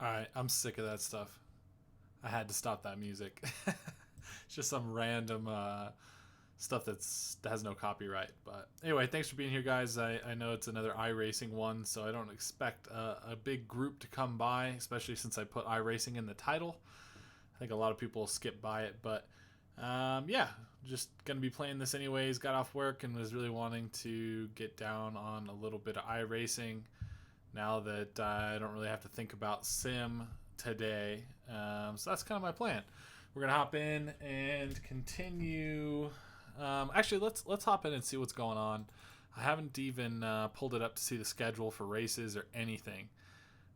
Alright, I'm sick of that stuff. I had to stop that music. It's just some random stuff that has no copyright. But anyway, thanks for being here, guys. I know it's another iRacing one, so I don't expect a big group to come by, especially since I put iRacing in the title. I think a lot of people will skip by it, but yeah, just gonna be playing this anyways. Got off work and was really wanting to get down on a little bit of iRacing now that I don't really have to think about sim today. So that's kind of my plan. We're gonna hop in and continue. Actually, let's hop in and see what's going on. I haven't even pulled it up to see the schedule for races or anything.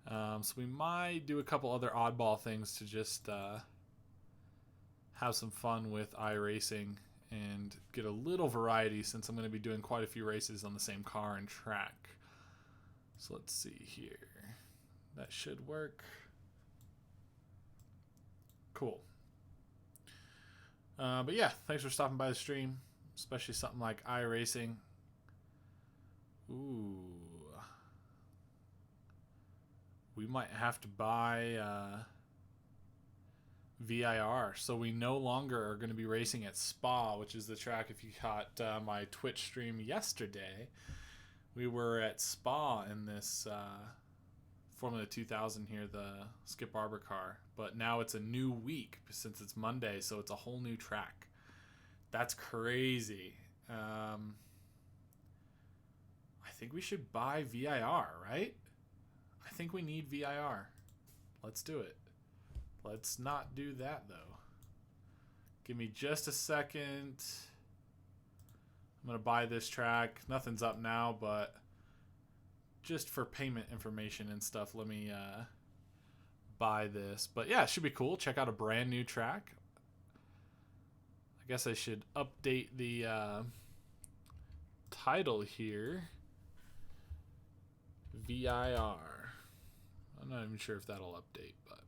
So we might do a couple other oddball things to just have some fun with iRacing and get a little variety since I'm going to be doing quite a few races on the same car and track. So let's see here. That should work. Cool. But yeah, thanks for stopping by the stream, especially something like iRacing. Ooh. We might have to buy VIR. So we no longer are going to be racing at Spa, which is the track. If you caught my Twitch stream yesterday, we were at Spa in this Formula 2000 here, the Skip Barber car. But now it's a new week since it's Monday, so it's a whole new track. That's crazy. I think we should buy VIR, right? I think we need VIR. Let's do it. Let's not do that, though. Give me just a second. I'm going to buy this track. Nothing's up now, but just for payment information and stuff, let me buy this. But yeah, it should be cool. Check out a brand new track. I guess I should update the title here. VIR. I'm not even sure if that'll update, but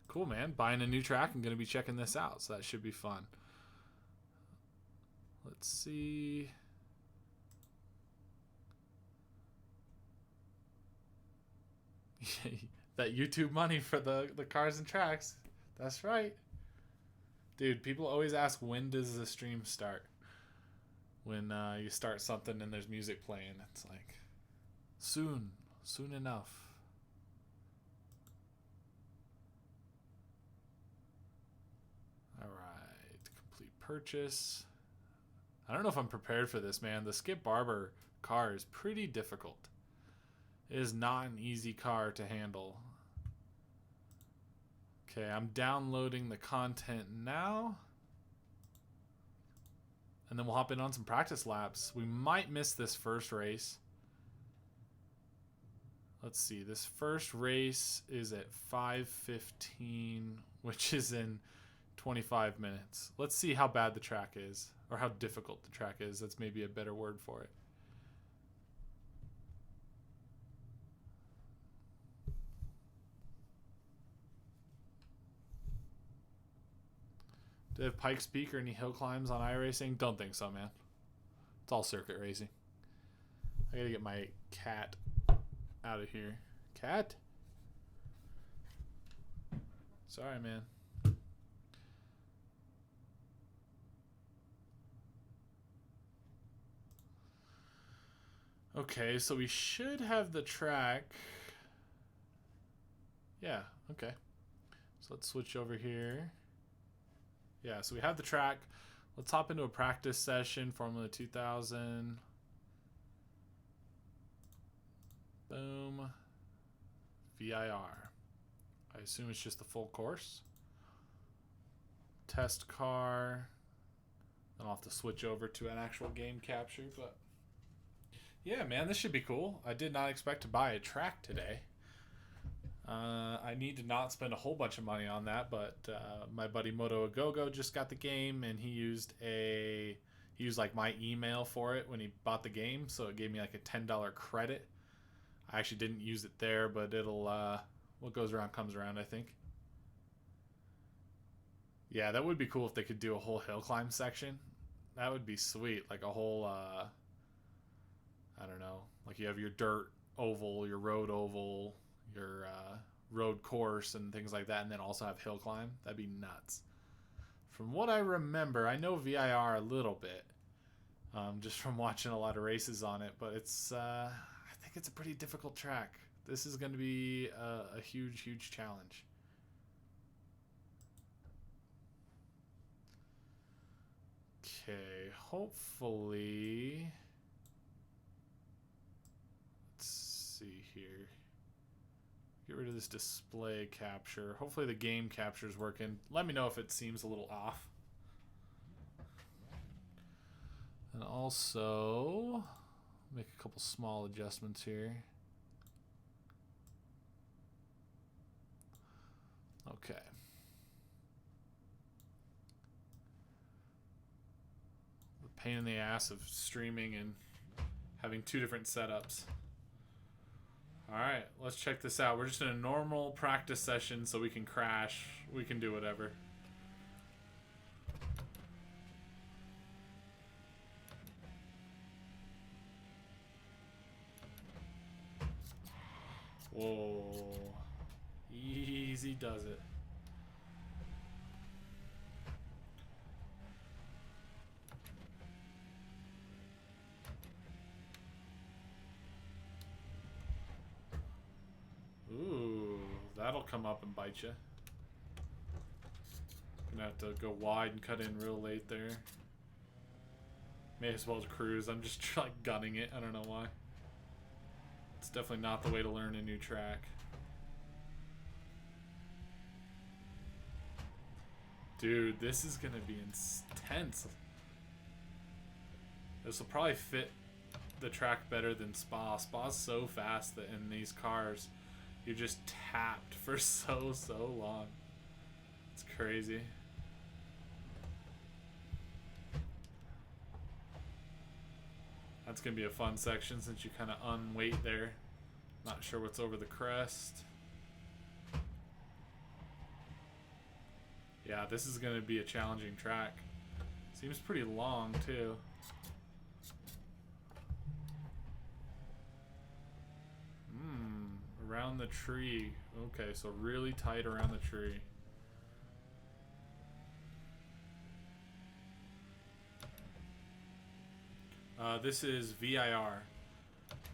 cool, man. Buying a new track. I'm going to be checking this out, so that should be fun. Let's see. That YouTube money for the cars and tracks. That's right. Dude, people always ask, when does the stream start? When you start something and there's music playing. It's like, soon. Soon enough. Alright. Complete purchase. I don't know if I'm prepared for this, man. The Skip Barber car is pretty difficult. It is not an easy car to handle. Okay, I'm downloading the content now. And then we'll hop in on some practice laps. We might miss this first race. Let's see. This first race is at 5:15, which is in 25 minutes. Let's see how bad the track is, or how difficult the track is. That's maybe a better word for it. Do they have Pikes Peak or any hill climbs on iRacing? Don't think so, man. It's all circuit racing. I gotta get my cat out of here. Cat? Sorry, man. Okay, so we should have the track. Yeah, okay. So let's switch over here. Yeah, so we have the track. Let's hop into a practice session, Formula 2000. Boom. VIR. I assume it's just the full course. Test car. Then I'll have to switch over to an actual game capture, but yeah, man, this should be cool. I did not expect to buy a track today. I need to not spend a whole bunch of money on that, but my buddy Moto Agogo just got the game, and he used like my email for it when he bought the game, so it gave me like a $10 credit. I actually didn't use it there, but it'll what goes around comes around, I think. Yeah, that would be cool if they could do a whole hill climb section. That would be sweet, like a whole I don't know, like you have your dirt oval, your road oval, your road course and things like that, and then also have hill climb. That'd be nuts. From what I remember, I know VIR a little bit, just from watching a lot of races on it, but it's I think it's a pretty difficult track. This is going to be a huge, huge challenge. Okay, hopefully, let's see here. Get rid of this display capture. Hopefully the game capture is working. Let me know if it seems a little off. And also, make a couple small adjustments here. Okay. The pain in the ass of streaming and having two different setups. Alright, let's check this out. We're just in a normal practice session, so we can crash. We can do whatever. Whoa. Easy does it. Ooh, that'll come up and bite you. Gonna have to go wide and cut in real late there. May as well cruise. I'm just like gunning it. I don't know why. It's definitely not the way to learn a new track. Dude, this is gonna be intense. This will probably fit the track better than Spa. Spa's so fast that in these cars, you're just tapped for so long. It's crazy. That's gonna be a fun section since you kind of unweight there. Not sure what's over the crest. Yeah, this is gonna be a challenging track. Seems pretty long too. Around the tree. Okay, so really tight around the tree. This is VIR,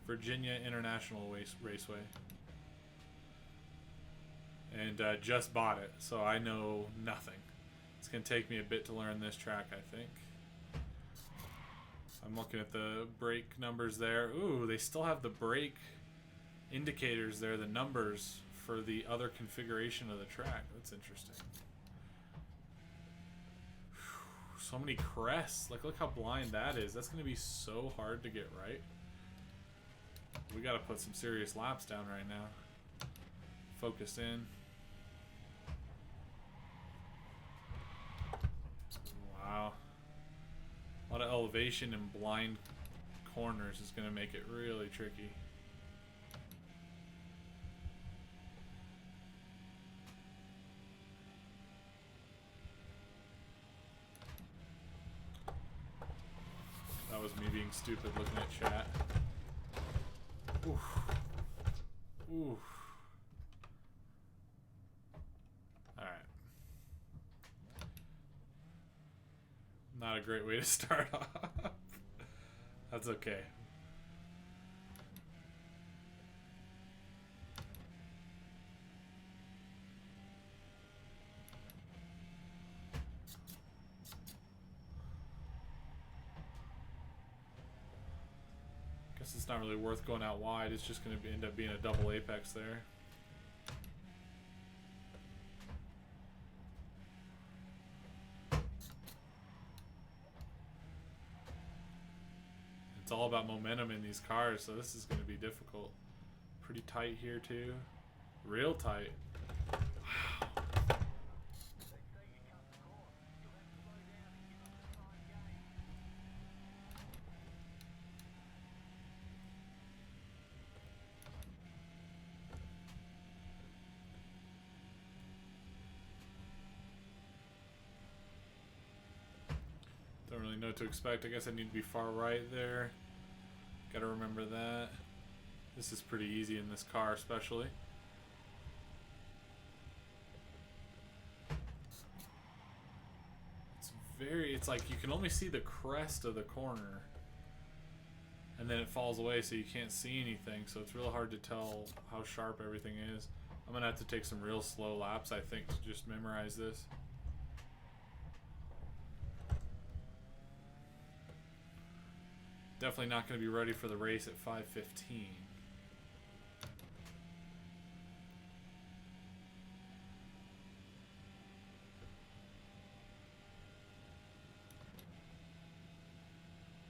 Virginia International Raceway. And just bought it, so I know nothing. It's going to take me a bit to learn this track, I think. I'm looking at the brake numbers there. Ooh, they still have the brake indicators there, the numbers for the other configuration of the track. That's interesting. So many crests. Like, look how blind that is. That's going to be so hard to get right. We got to put some serious laps down right now. Focus in. Wow. A lot of elevation and blind corners is going to make it really tricky. That was me being stupid looking at chat. Oof. Oof. Alright. Not a great way to start off. That's okay. It's not really worth going out wide. It's just going to end up being a double apex there. It's all about momentum in these cars, so this is going to be difficult. Pretty tight here too. Real tight. Wow. Don't really know what to expect. I guess I need to be far right there. Gotta remember that. This is pretty easy in this car especially. it's like you can only see the crest of the corner. And then it falls away so you can't see anything. So it's real hard to tell how sharp everything is. I'm going to have to take some real slow laps, I think, to just memorize this. Definitely not going to be ready for the race at 5:15.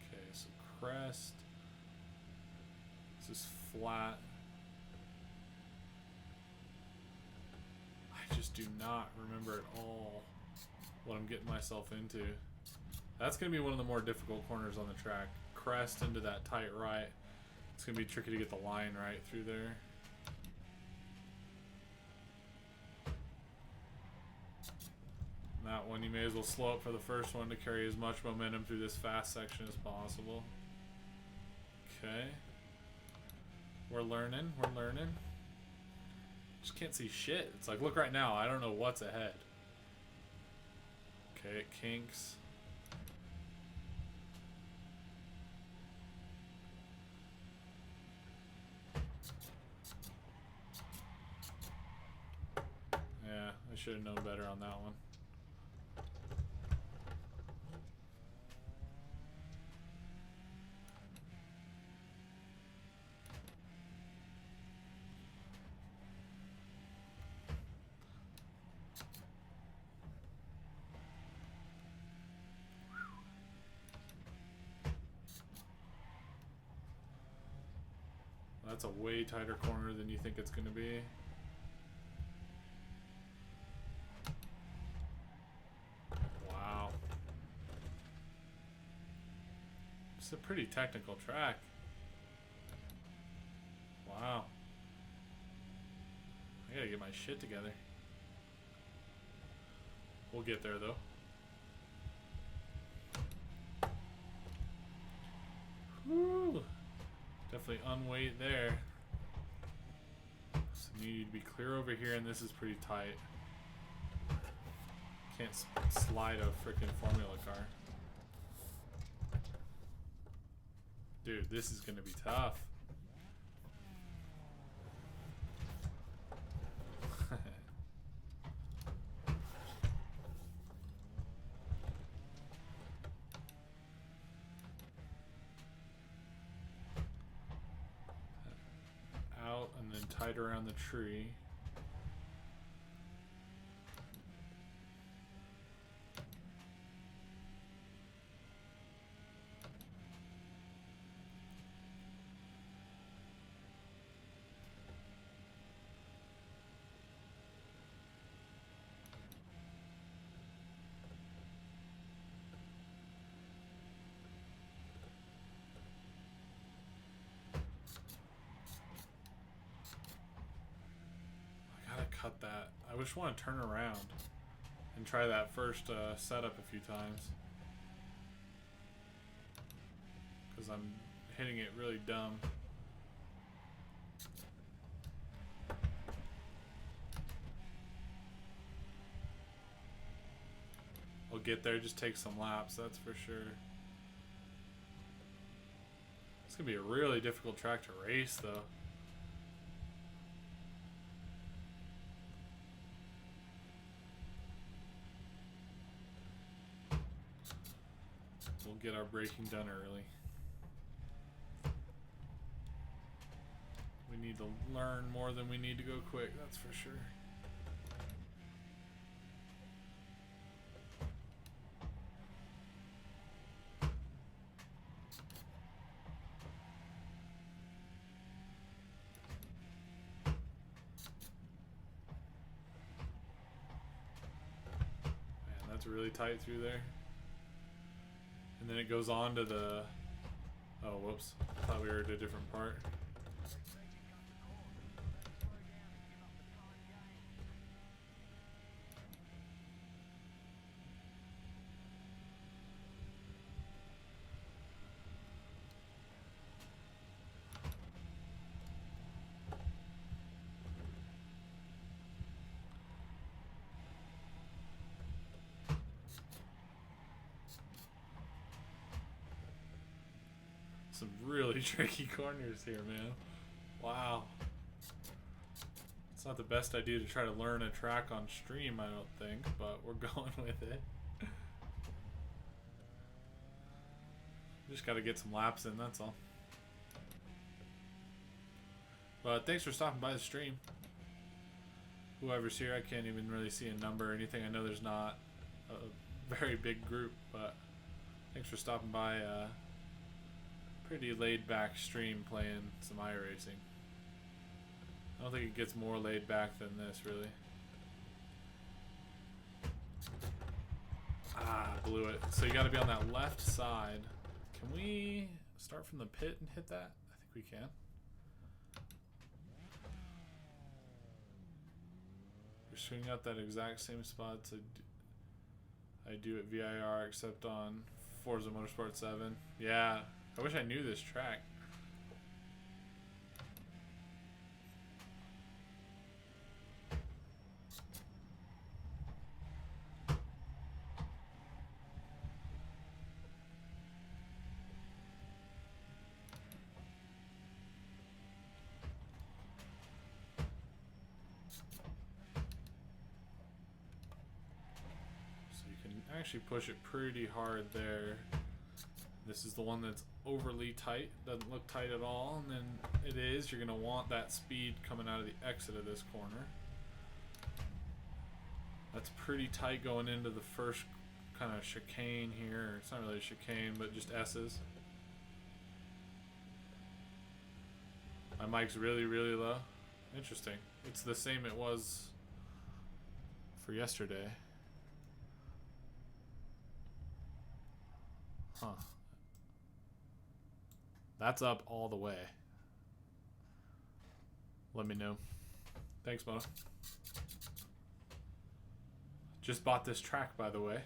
Okay, so crest. This is flat. I just do not remember at all what I'm getting myself into. That's going to be one of the more difficult corners on the track. Crest into that tight right. It's going to be tricky to get the line right through there. And that one, you may as well slow up for the first one to carry as much momentum through this fast section as possible. Okay. We're learning. We're learning. Just can't see shit. It's like, look right now. I don't know what's ahead. Okay, it kinks. Yeah, I should have known better on that one. That's a way tighter corner than you think it's going to be. Wow. It's a pretty technical track. Wow. I gotta get my shit together. We'll get there though. Woo! Definitely unweight there. So you need to be clear over here, and this is pretty tight. Can't slide a freaking Formula car. Dude, this is gonna be tough. Out and then tight around the tree. Cut that. I just want to turn around and try that first setup a few times, because I'm hitting it really dumb. I'll get there, just take some laps, that's for sure. It's gonna be a really difficult track to race though. We'll get our braking done early. We need to learn more than we need to go quick, that's for sure. Man, that's really tight through there. And then it goes on to the... Oh, whoops. I thought we were at a different part. Some really tricky corners here, man. Wow. It's not the best idea to try to learn a track on stream, I don't think, but we're going with it. Just got to get some laps in, that's all. But thanks for stopping by the stream. Whoever's here, I can't even really see a number or anything. I know there's not a very big group, but thanks for stopping by. Pretty laid back stream playing some iRacing. I don't think it gets more laid back than this, really. Ah, blew it. So you got to be on that left side. Can we start from the pit and hit that? I think we can. You're swinging out that exact same spot I do at VIR, except on Forza Motorsport 7. Yeah, I wish I knew this track. Actually push it pretty hard there. This is the one that's overly tight, doesn't look tight at all, and then it is. You're going to want that speed coming out of the exit of this corner. That's pretty tight going into the first kind of chicane here. It's not really a chicane, but just S's. My mic's really, really low. Interesting. It's the same it was for yesterday. Huh. That's up all the way. Let me know. Thanks, Moto. Just bought this track, by the way.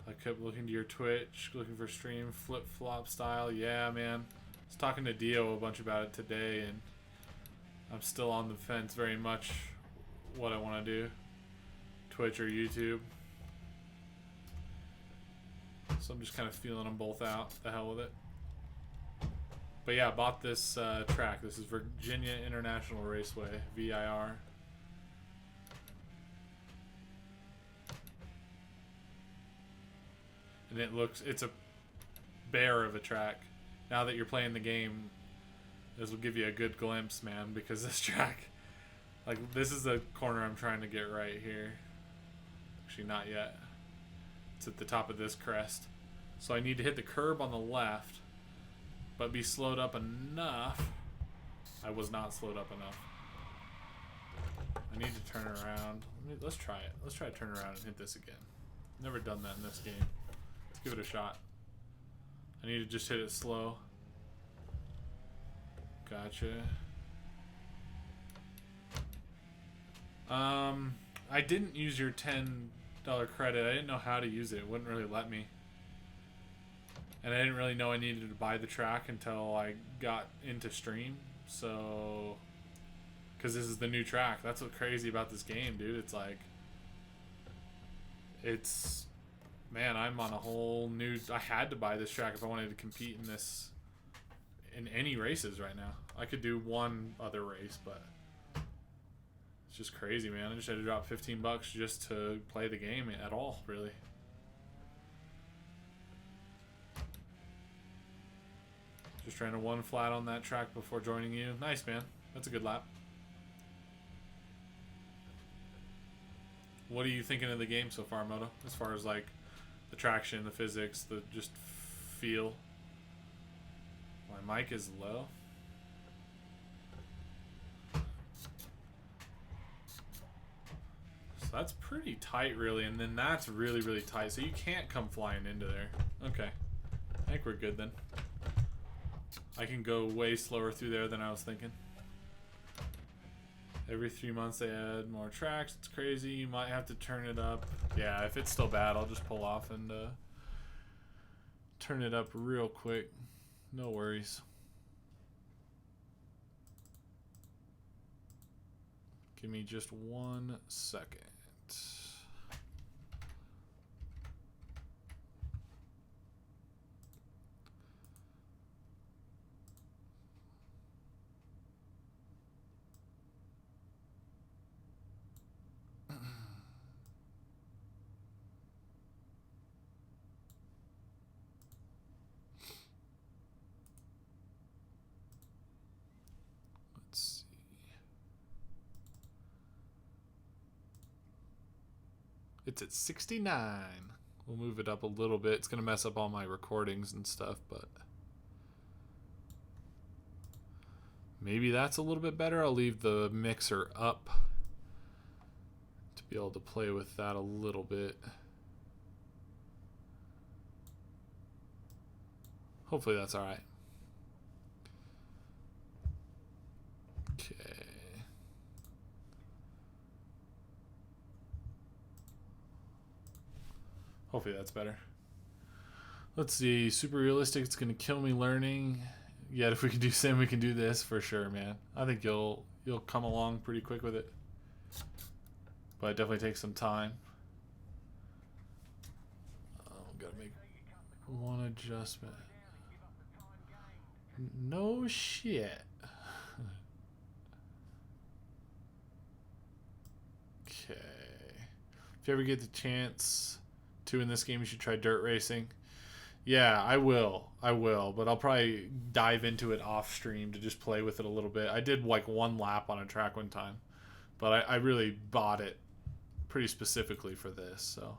I kept looking to your Twitch, looking for stream, flip-flop style. Yeah, man. I was talking to Dio a bunch about it today, and I'm still on the fence very much what I want to do. Twitch or YouTube. So I'm just kind of feeling them both out. The hell with it. But yeah, I bought this track. This is Virginia International Raceway, VIR. And it's a bear of a track. Now that you're playing the game, this will give you a good glimpse, man, because this track, like, this is the corner I'm trying to get right here. Actually, not yet. It's at the top of this crest. So I need to hit the curb on the left, but be slowed up enough. I was not slowed up enough. I need to turn around. Let's try it. Let's try to turn around and hit this again. Never done that in this game. Let's give it a shot. I need to just hit it slow. Gotcha. I didn't use your $10 credit. I didn't know how to use it. It wouldn't really let me. And I didn't really know I needed to buy the track until I got into stream. So, because this is the new track. That's what's crazy about this game, dude. It's like, man, I'm on a whole new, I had to buy this track if I wanted to compete in this, in any races right now. I could do one other race, but it's just crazy, man. I just had to drop $15 just to play the game at all, really. Just trying to one flat on that track before joining you. Nice, man. That's a good lap. What are you thinking of the game so far, Moto? As far as like the traction, the physics, the just feel. My mic is low. So that's pretty tight, really, and then that's really, really tight. So you can't come flying into there. Okay. I think we're good then. I can go way slower through there than I was thinking. Every 3 months they add more tracks. It's crazy. You might have to turn it up. Yeah, if it's still bad, I'll just pull off and turn it up real quick. No worries. Give me just 1 second. It's at 69. We'll move it up a little bit. It's going to mess up all my recordings and stuff, but maybe that's a little bit better. I'll leave the mixer up to be able to play with that a little bit. Hopefully that's all right. Okay. Hopefully that's better. Let's see. Super realistic. It's gonna kill me learning. Yet if we can do sim, we can do this for sure, man. I think you'll come along pretty quick with it. But it definitely takes some time. Gotta make one adjustment. No shit. Okay. If you ever get the chance to in this game, you should try dirt racing. Yeah, I will, but I'll probably dive into it off stream to just play with it a little bit. I did like one lap on a track one time, but I really bought it pretty specifically for this, so.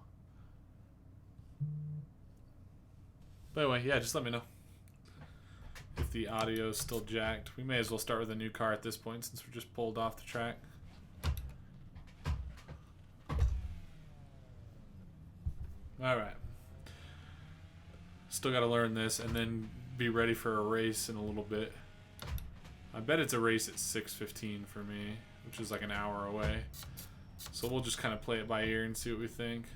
But anyway, yeah, just let me know if the audio is still jacked. We may as well start with a new car at this point since we're just pulled off the track. Alright. Still got to learn this and then be ready for a race in a little bit. I bet it's a race at 6:15 for me, which is like an hour away. So we'll just kind of play it by ear and see what we think.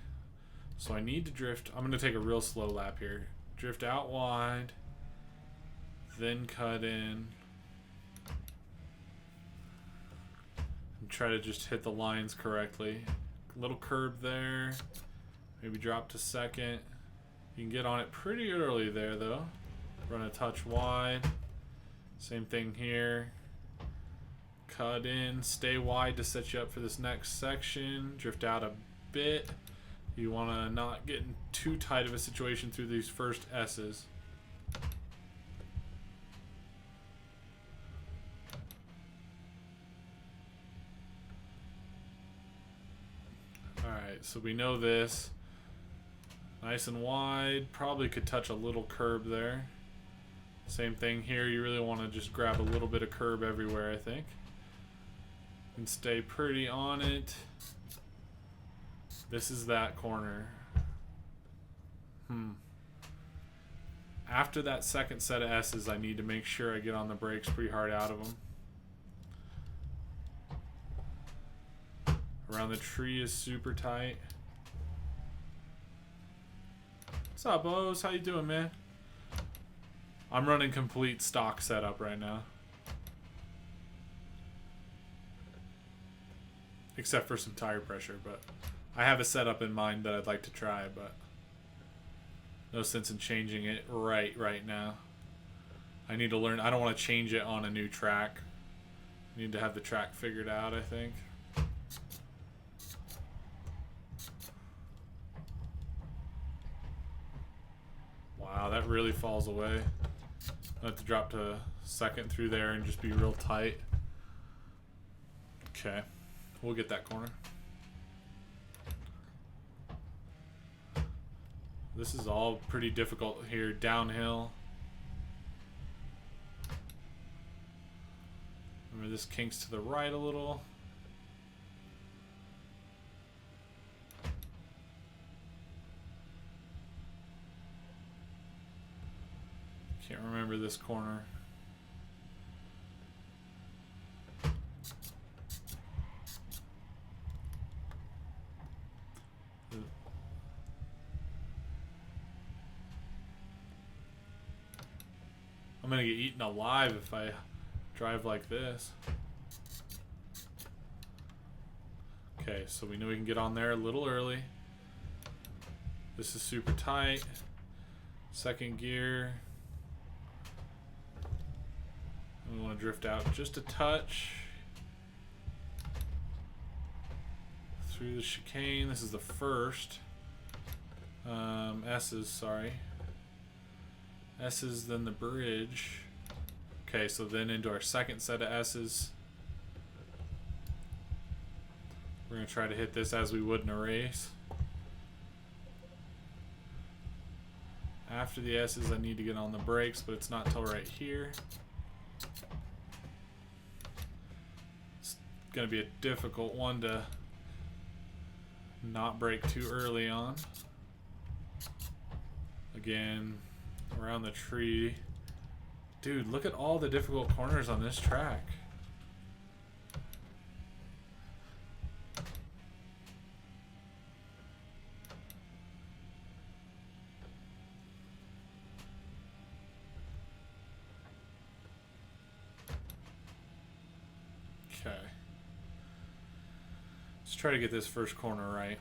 So I need to drift. I'm going to take a real slow lap here. Drift out wide. Then cut in. And try to just hit the lines correctly. Little curb there. Maybe drop to second. You can get on it pretty early there though. Run a touch wide. Same thing here. Cut in, stay wide to set you up for this next section. Drift out a bit. You want to not get in too tight of a situation through these first S's. Alright, so we know this. Nice and wide. Probably could touch a little curb there. Same thing here. You really want to just grab a little bit of curb everywhere, I think. And stay pretty on it. This is that corner. After that second set of S's, I need to make sure I get on the brakes pretty hard out of them. Around the tree is super tight. What's up, Bose? How you doing, man? I'm running complete stock setup right now. Except for some tire pressure, but I have a setup in mind that I'd like to try, but no sense in changing it right now. I need to learn. I don't want to change it on a new track. I need to have the track figured out, I think. Wow, that really falls away. I have to drop to second through there and just be real tight. Okay, we'll get that corner. This is all pretty difficult here, downhill. Remember, this kinks to the right a little. Can't remember this corner. I'm gonna get eaten alive if I drive like this. Okay, so we know we can get on there a little early. This is super tight. Second gear. We want to drift out just a touch. Through the chicane. This is the first. S's, sorry. S's, then the bridge. Okay, so then into our second set of S's. We're going to try to hit this as we would in a race. After the S's, I need to get on the brakes, but it's not till right here. It's gonna be a difficult one to not brake too early on. Again, around the tree. Dude, look at all the difficult corners on this track. Okay. Let's try to get this first corner right.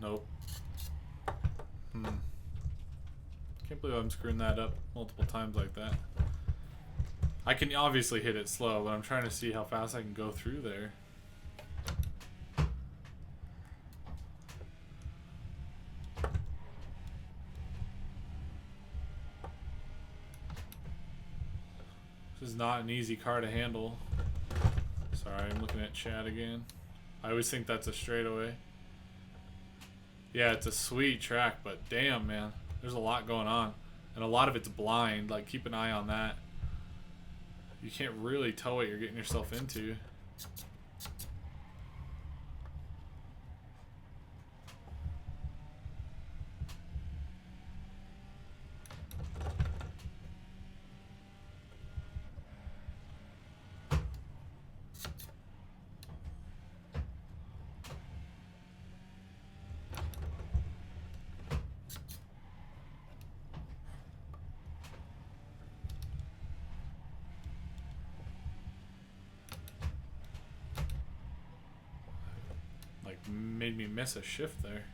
Nope. Can't believe I'm screwing that up multiple times like that. I can obviously hit it slow, but I'm trying to see how fast I can go through there. This is not an easy car to handle. Sorry, I'm looking at chat again. I always think that's a straightaway. Yeah, it's a sweet track, but damn, man. There's a lot going on. And a lot of it's blind. Like, keep an eye on that. You can't really tell what you're getting yourself into. Made me miss a shift there.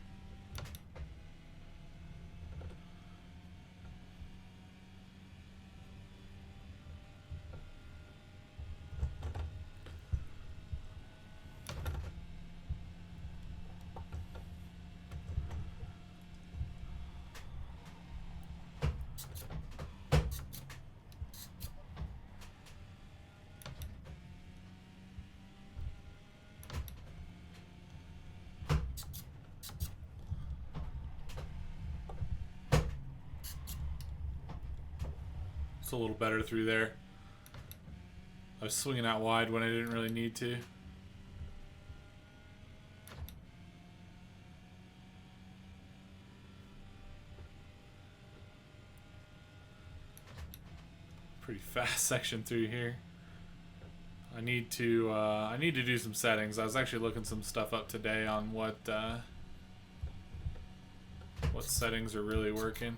A little better through there. I was swinging out wide when I didn't really need to. Pretty fast section through here. I need to do some settings. I was actually looking some stuff up today on what settings are really working.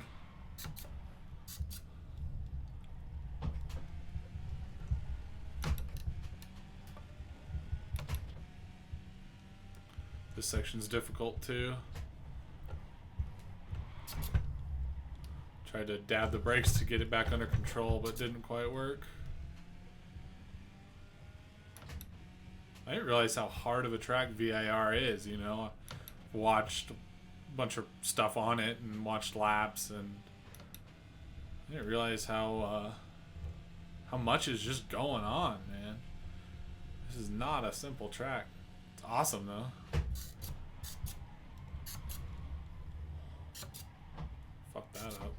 This section's difficult too. Tried to dab the brakes to get it back under control, but didn't quite work. I didn't realize how hard of a track VIR is, you know. I've watched a bunch of stuff on it and watched laps, and I didn't realize how much is just going on, man. This is not a simple track. It's awesome though. Fuck that up.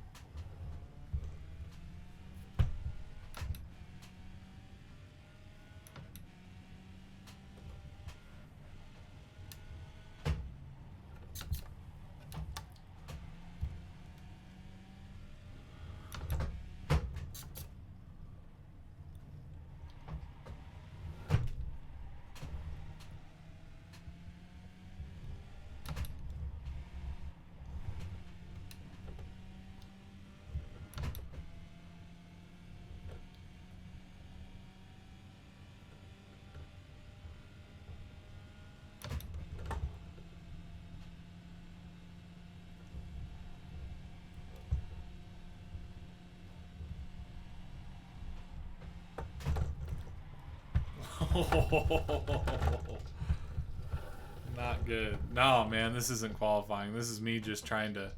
Not good. No, man, this isn't qualifying. This is me just trying to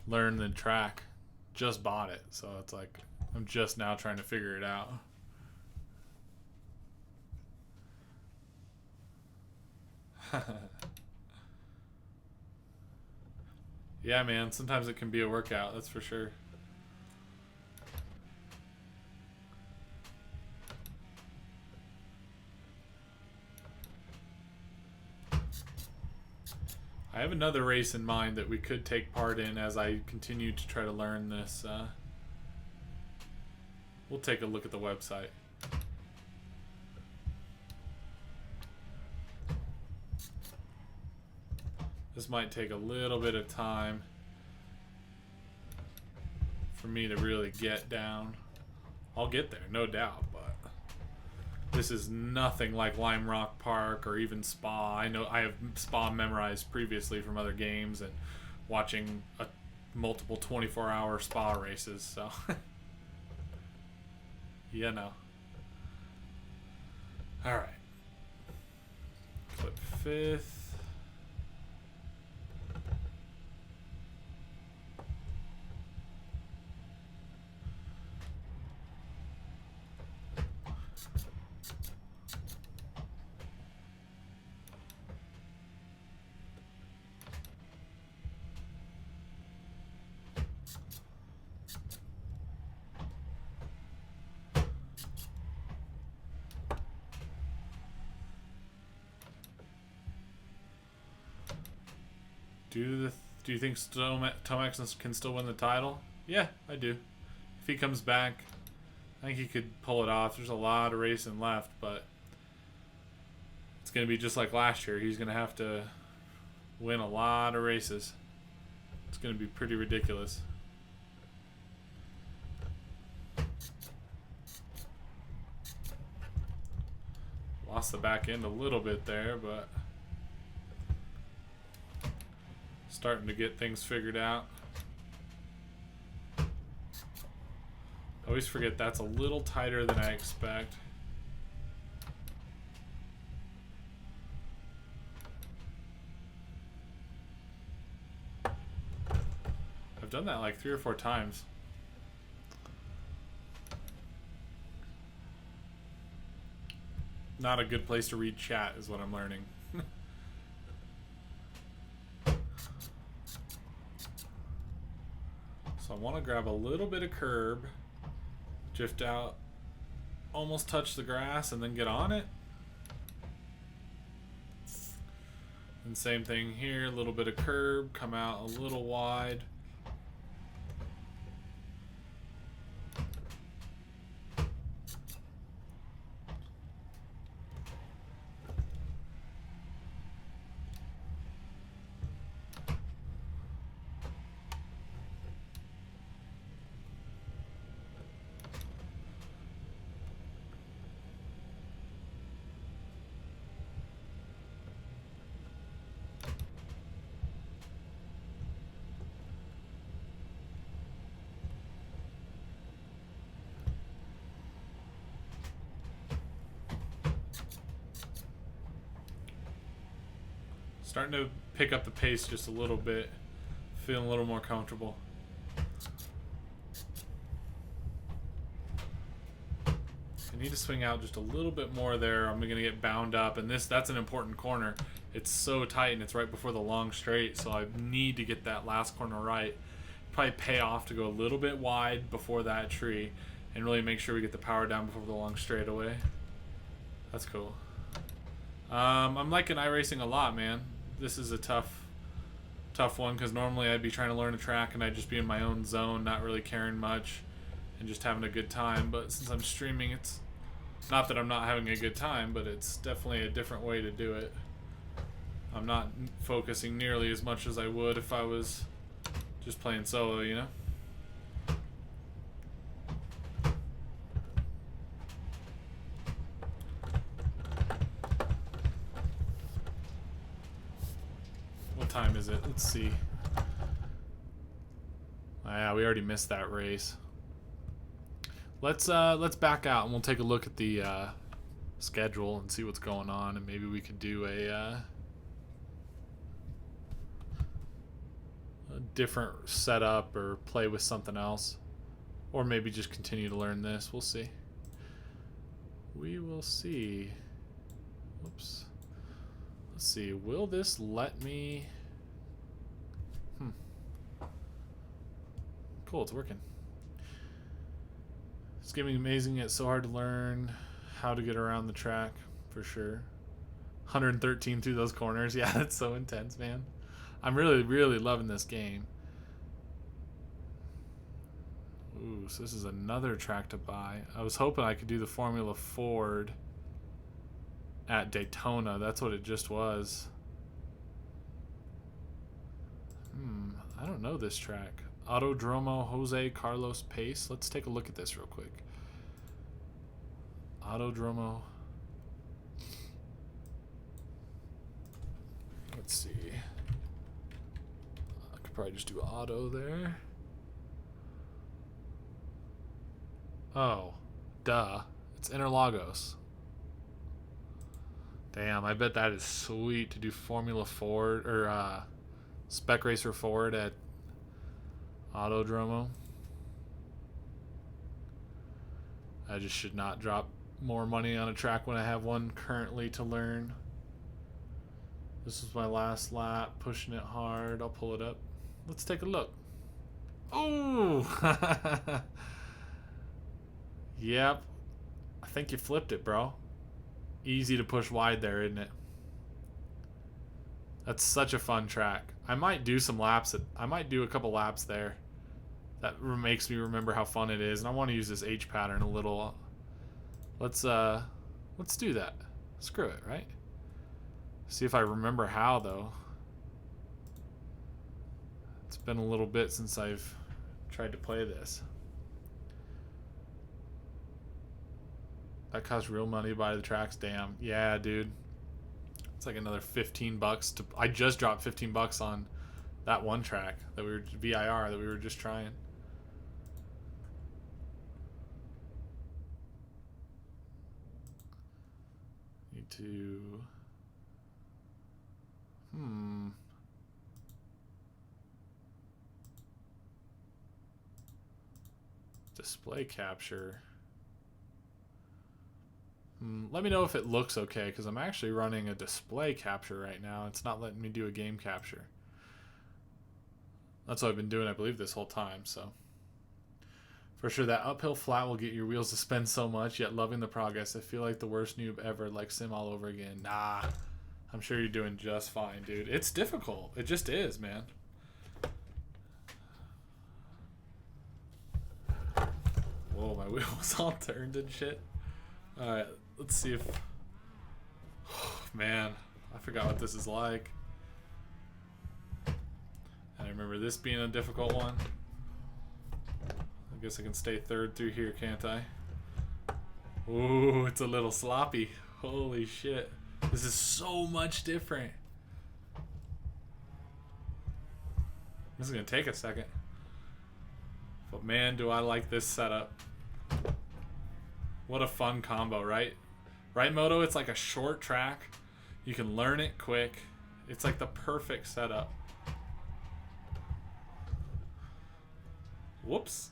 learn the track. Just bought it, so it's like I'm just now trying to figure it out. Yeah, man, sometimes it can be a workout, that's for sure. I have another race in mind that we could take part in as I continue to try to learn this. We'll take a look at the website. This might take a little bit of time for me to really get down. I'll get there, no doubt, but this is nothing like Lime Rock Park or even Spa. I know I have Spa memorized previously from other games and watching multiple 24-hour Spa races, so you know. Alright. Clip 5th. Do you think Tomax can still win the title? Yeah, I do. If he comes back, I think he could pull it off. There's a lot of racing left, but it's going to be just like last year. He's going to have to win a lot of races. It's going to be pretty ridiculous. Lost the back end a little bit there, but starting to get things figured out. I always forget that's a little tighter than I expect. I've done that like 3 or 4 times. Not a good place to read chat is what I'm learning. So I want to grab a little bit of curb, drift out, almost touch the grass, and then get on it. And same thing here, a little bit of curb, come out a little wide. Starting to pick up the pace just a little bit. Feeling a little more comfortable. I need to swing out just a little bit more there. I'm going to get bound up. And that's an important corner. It's so tight and it's right before the long straight. So I need to get that last corner right. Probably pay off to go a little bit wide before that tree. And really make sure we get the power down before the long straightaway. That's cool. I'm liking iRacing a lot, man. This is a tough one because normally I'd be trying to learn a track and I'd just be in my own zone, not really caring much and just having a good time. But since I'm streaming, it's not that I'm not having a good time, but it's definitely a different way to do it. I'm not focusing nearly as much as I would if I was just playing solo, you know? Time is it? Let's see. Oh, yeah, we already missed that race. Let's back out and we'll take a look at the schedule and see what's going on, and maybe we could do a different setup or play with something else, or maybe just continue to learn this. We'll see. We will see. Whoops. Let's see, will this let me... Cool, it's working. It's getting amazing. It's so hard to learn how to get around the track, for sure. 113 through those corners. Yeah, that's so intense, man. I'm really, really loving this game. Ooh, so this is another track to buy. I was hoping I could do the Formula Ford at Daytona. That's what it just was. I don't know this track. Autodromo Jose Carlos Pace. Let's take a look at this real quick. Autodromo. Let's see. I could probably just do auto there. Oh, duh. It's Interlagos. Damn, I bet that is sweet to do Formula Ford or Spec Racer Ford at Autodromo. I just should not drop more money on a track when I have one currently to learn. This is my last lap, pushing it hard. I'll pull it up. Let's take a look. Oh! Yep. I think you flipped it, bro. Easy to push wide there, isn't it? That's such a fun track. I might do some laps. I might do a couple laps there. That makes me remember how fun it is, and I want to use this H pattern a little. Let's do that. Screw it, right? See if I remember how, though. It's been a little bit since I've tried to play this. That costs real money to buy the tracks. Damn. Yeah, dude. It's like another $15 to... I just dropped $15 on that one track that we were... VIR that we were just trying. Need to... Display capture. Let me know if it looks okay, because I'm actually running a display capture right now. It's not letting me do a game capture. That's what I've been doing, I believe, this whole time, so. For sure, that uphill flat will get your wheels to spin so much, yet loving the progress. I feel like the worst noob ever, like sim all over again. Nah, I'm sure you're doing just fine, dude. It's difficult. It just is, man. Whoa, my wheel was all turned and shit. Alright, let's see if... Oh, man, I forgot what this is like. And I remember this being a difficult one. I guess I can stay third through here, can't I? Ooh, it's a little sloppy. Holy shit. This is so much different. This is going to take a second. But man, do I like this setup. What a fun combo, right? Right, Moto? It's like a short track. You can learn it quick. It's like the perfect setup. Whoops.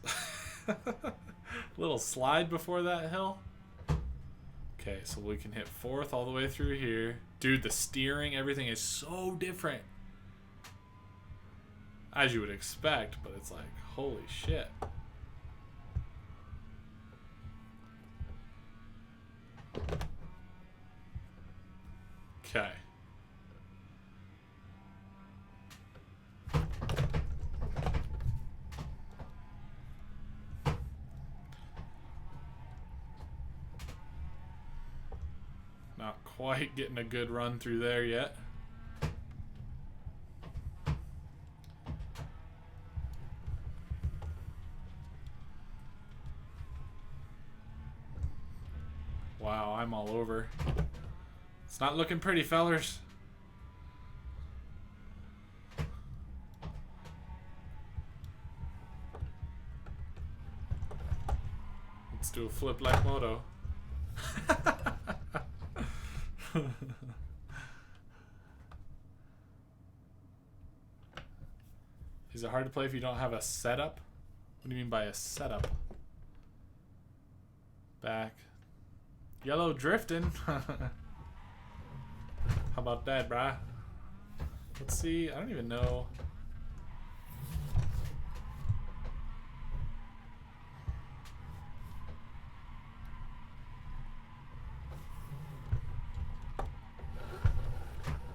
Little slide before that hill. Okay, so we can hit fourth all the way through here. Dude, the steering, everything is so different. As you would expect, but it's like, holy shit. Okay. Not quite getting a good run through there yet. Wow, I'm all over. It's not looking pretty, fellers. Let's do a flip like Moto. Is it hard to play if you don't have a setup? What do you mean by a setup? Back. Yellow drifting. How about that, brah? Let's see. I don't even know.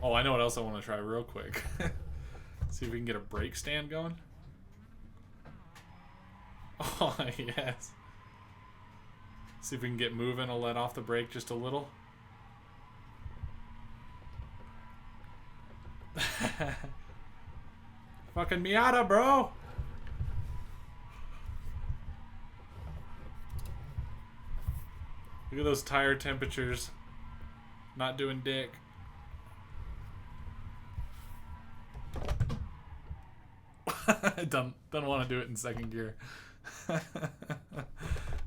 Oh, I know what else I want to try real quick. See if we can get a brake stand going. Oh, yes. See if we can get moving. I'll let off the brake just a little. Fucking Miata, bro. Look at those tire temperatures. Not doing dick. Don't want to do it in second gear.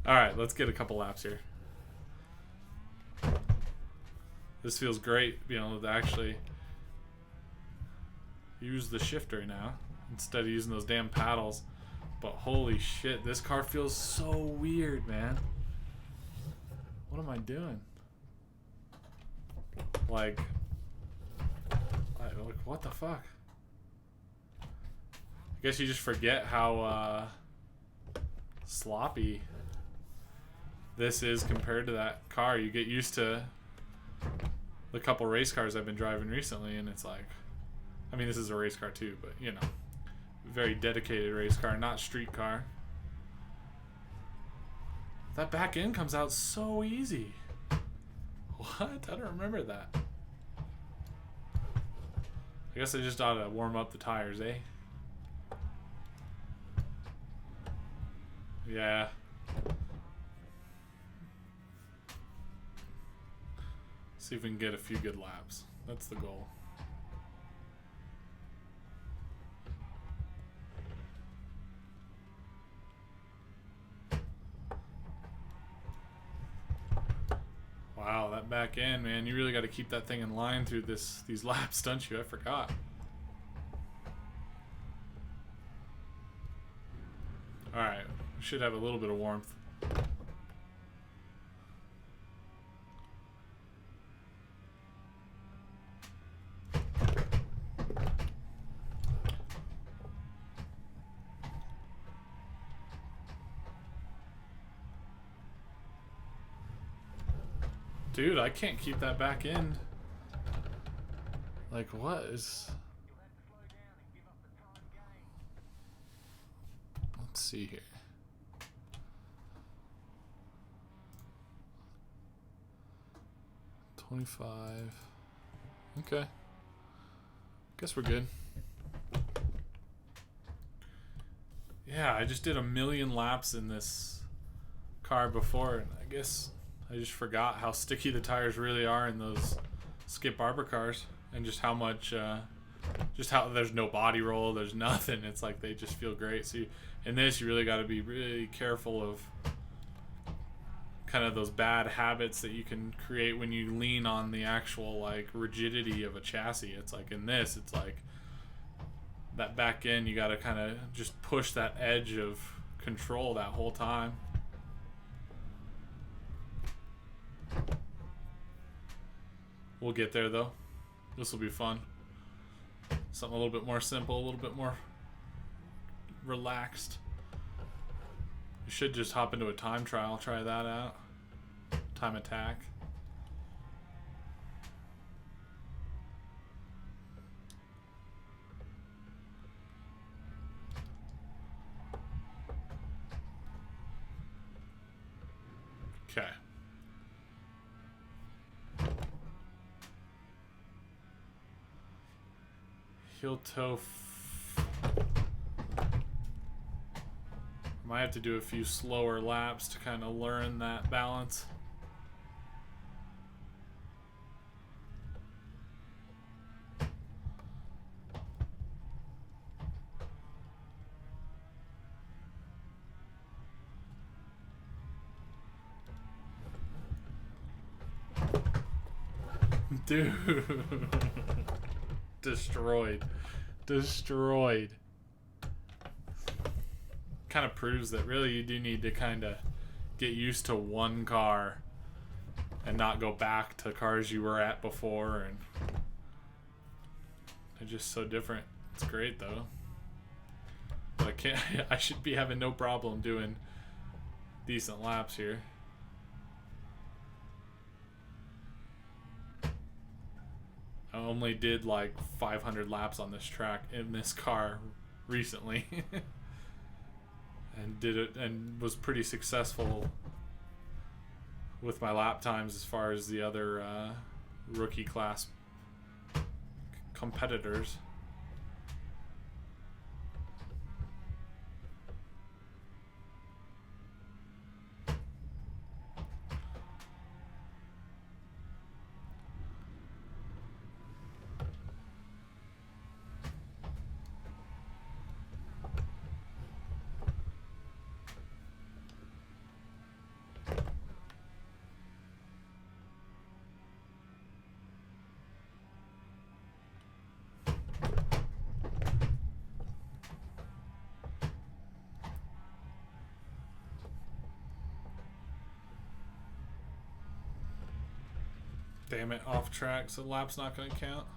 Alright, let's get a couple laps here. This feels great, being able to actually use the shifter now instead of using those damn paddles. But holy shit, this car feels so weird, man. What am I doing? Like what the fuck? I guess you just forget how sloppy this is compared to that car. You get used to the couple race cars I've been driving recently, and it's like, I mean, this is a race car too, but you know, very dedicated race car, not street car. That back end comes out so easy. What? I don't remember that. I guess I just ought to warm up the tires, eh? Yeah. See if we can get a few good laps. That's the goal. Wow, that back end, man. You really got to keep that thing in line through these laps, don't you? I forgot. Alright, we should have a little bit of warmth. Dude, I can't keep that back end. Like, what is... Let's see here. $25. Okay. Guess we're good. Yeah, I just did 1,000,000 laps in this car before, and I guess I just forgot how sticky the tires really are in those Skip Barber cars, and just how much, just how there's no body roll, there's nothing. It's like they just feel great. So in this, you really got to be really careful of kind of those bad habits that you can create when you lean on the actual like rigidity of a chassis. It's like in this, it's like that back end, you got to kind of just push that edge of control that whole time. We'll get there though. This will be fun. Something a little bit more simple, a little bit more relaxed. You should just hop into a time trial, try that out. Time attack. Okay. Heel toe. Might have to do a few slower laps to kind of learn that balance. Dude. Destroyed. Kind of proves that really you do need to kind of get used to one car and not go back to cars you were at before and It's just so different. It's great though. But I can't. I should be having no problem doing decent laps here. I only did like 500 laps on this track in this car recently. And did it and was pretty successful with my lap times as far as the other rookie class competitors. Damn it, off track, so the lap's not going to count.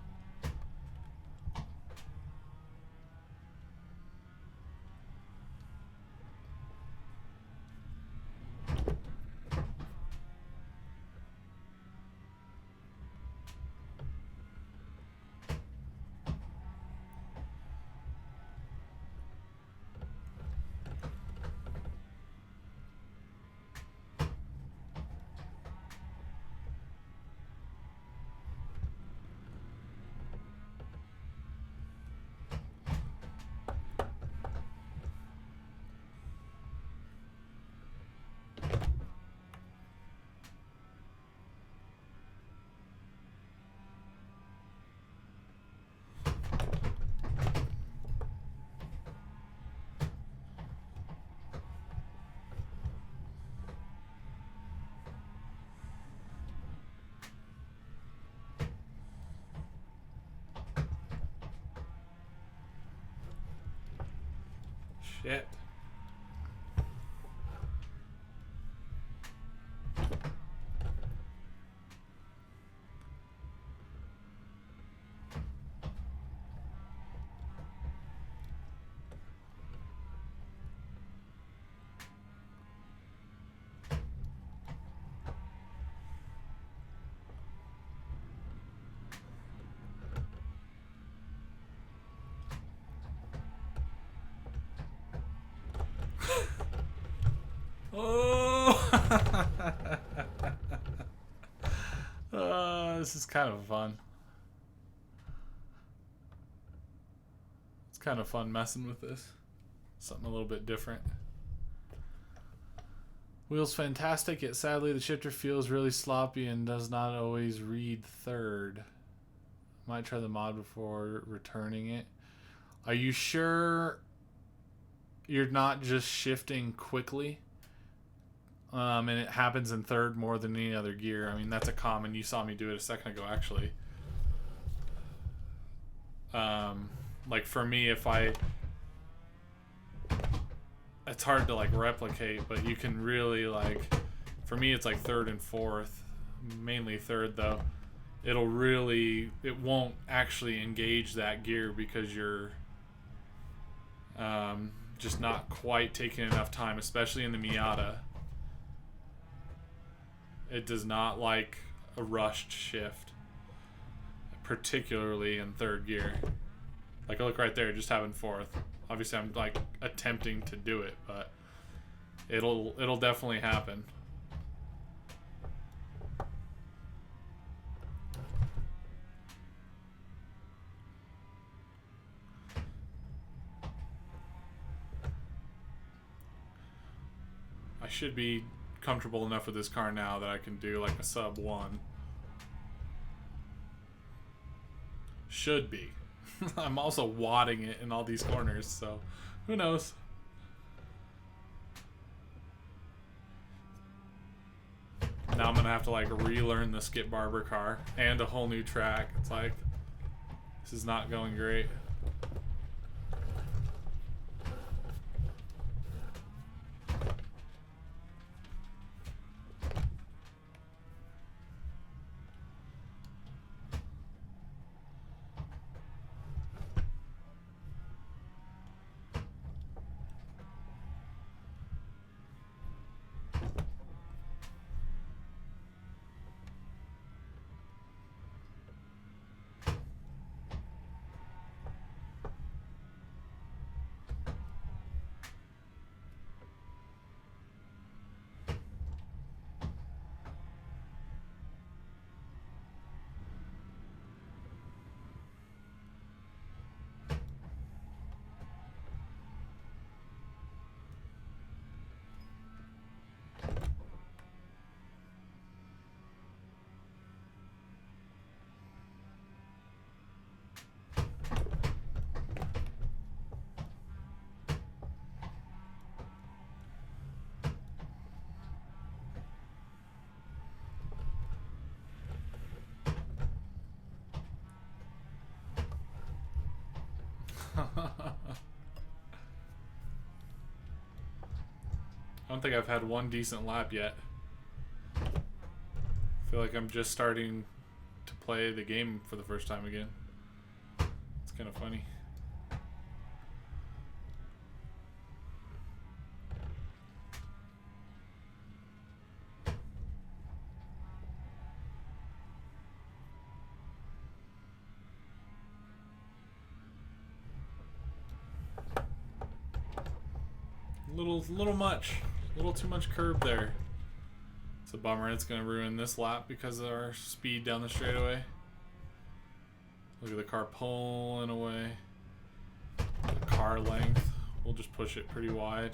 Shit. This is kind of fun. It's kind of fun messing with this. Something a little bit different. Wheels fantastic, yet sadly the shifter feels really sloppy and does not always read third. Might try the mod before returning it. Are you sure you're not just shifting quickly? And it happens in third more than any other gear. I mean, that's a common. You saw me do it a second ago, actually. Like for me, if I... It's hard to like replicate, but you can really like... For me, it's like third and fourth. Mainly third, though. It'll really... It won't actually engage that gear because you're... just not quite taking enough time, especially in the Miata. It does not like a rushed shift, particularly in third gear. Like, look right there, just having fourth. Obviously, I'm like attempting to do it, but it'll definitely happen. I should be comfortable enough with this car now that I can do like a sub 1. Should be. I'm also wadding it in all these corners, so who knows? Now I'm gonna have to like relearn the Skip Barber car and a whole new track. It's like, this is not going great. don't think I've had one decent lap yet. I feel like I'm just starting to play the game for the first time again. It's kind of funny. Little too much curb there. It's a bummer. It's going to ruin this lap because of our speed down the straightaway. Look at the car pulling away. The car length. We'll just push it pretty wide.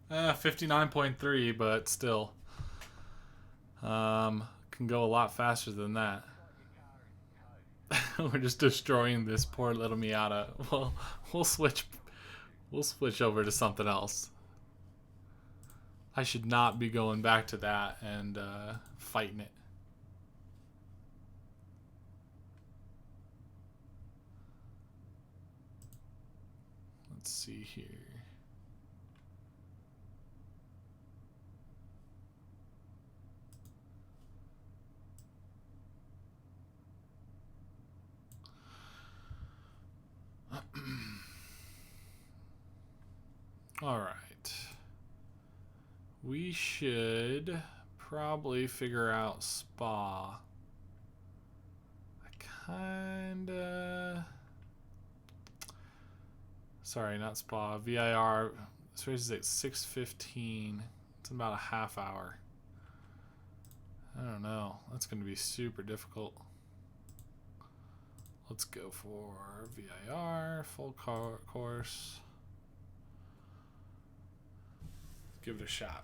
Uh, 59.3, but still. Can go a lot faster than that. We're just destroying this poor little Miata. Well, we'll switch over to something else. I should not be going back to that and fighting it. Let's see here. All right. We should probably figure out Spa. Sorry, not Spa. VIR. This race is at 6:15. It's about a half hour. I don't know. That's going to be super difficult. Let's go for VIR, full course. Give it a shot.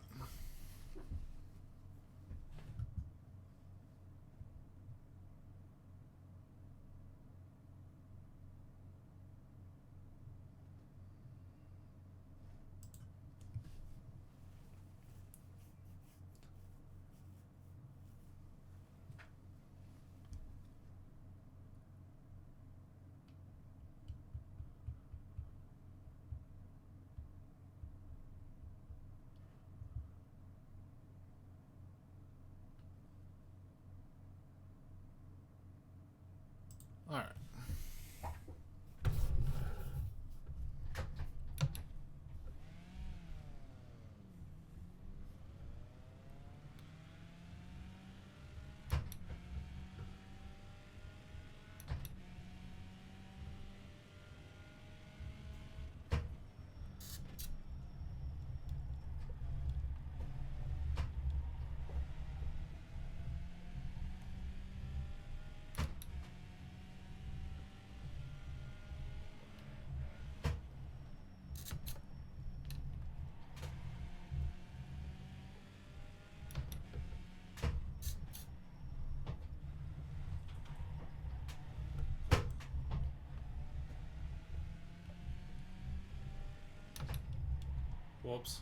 Whoops.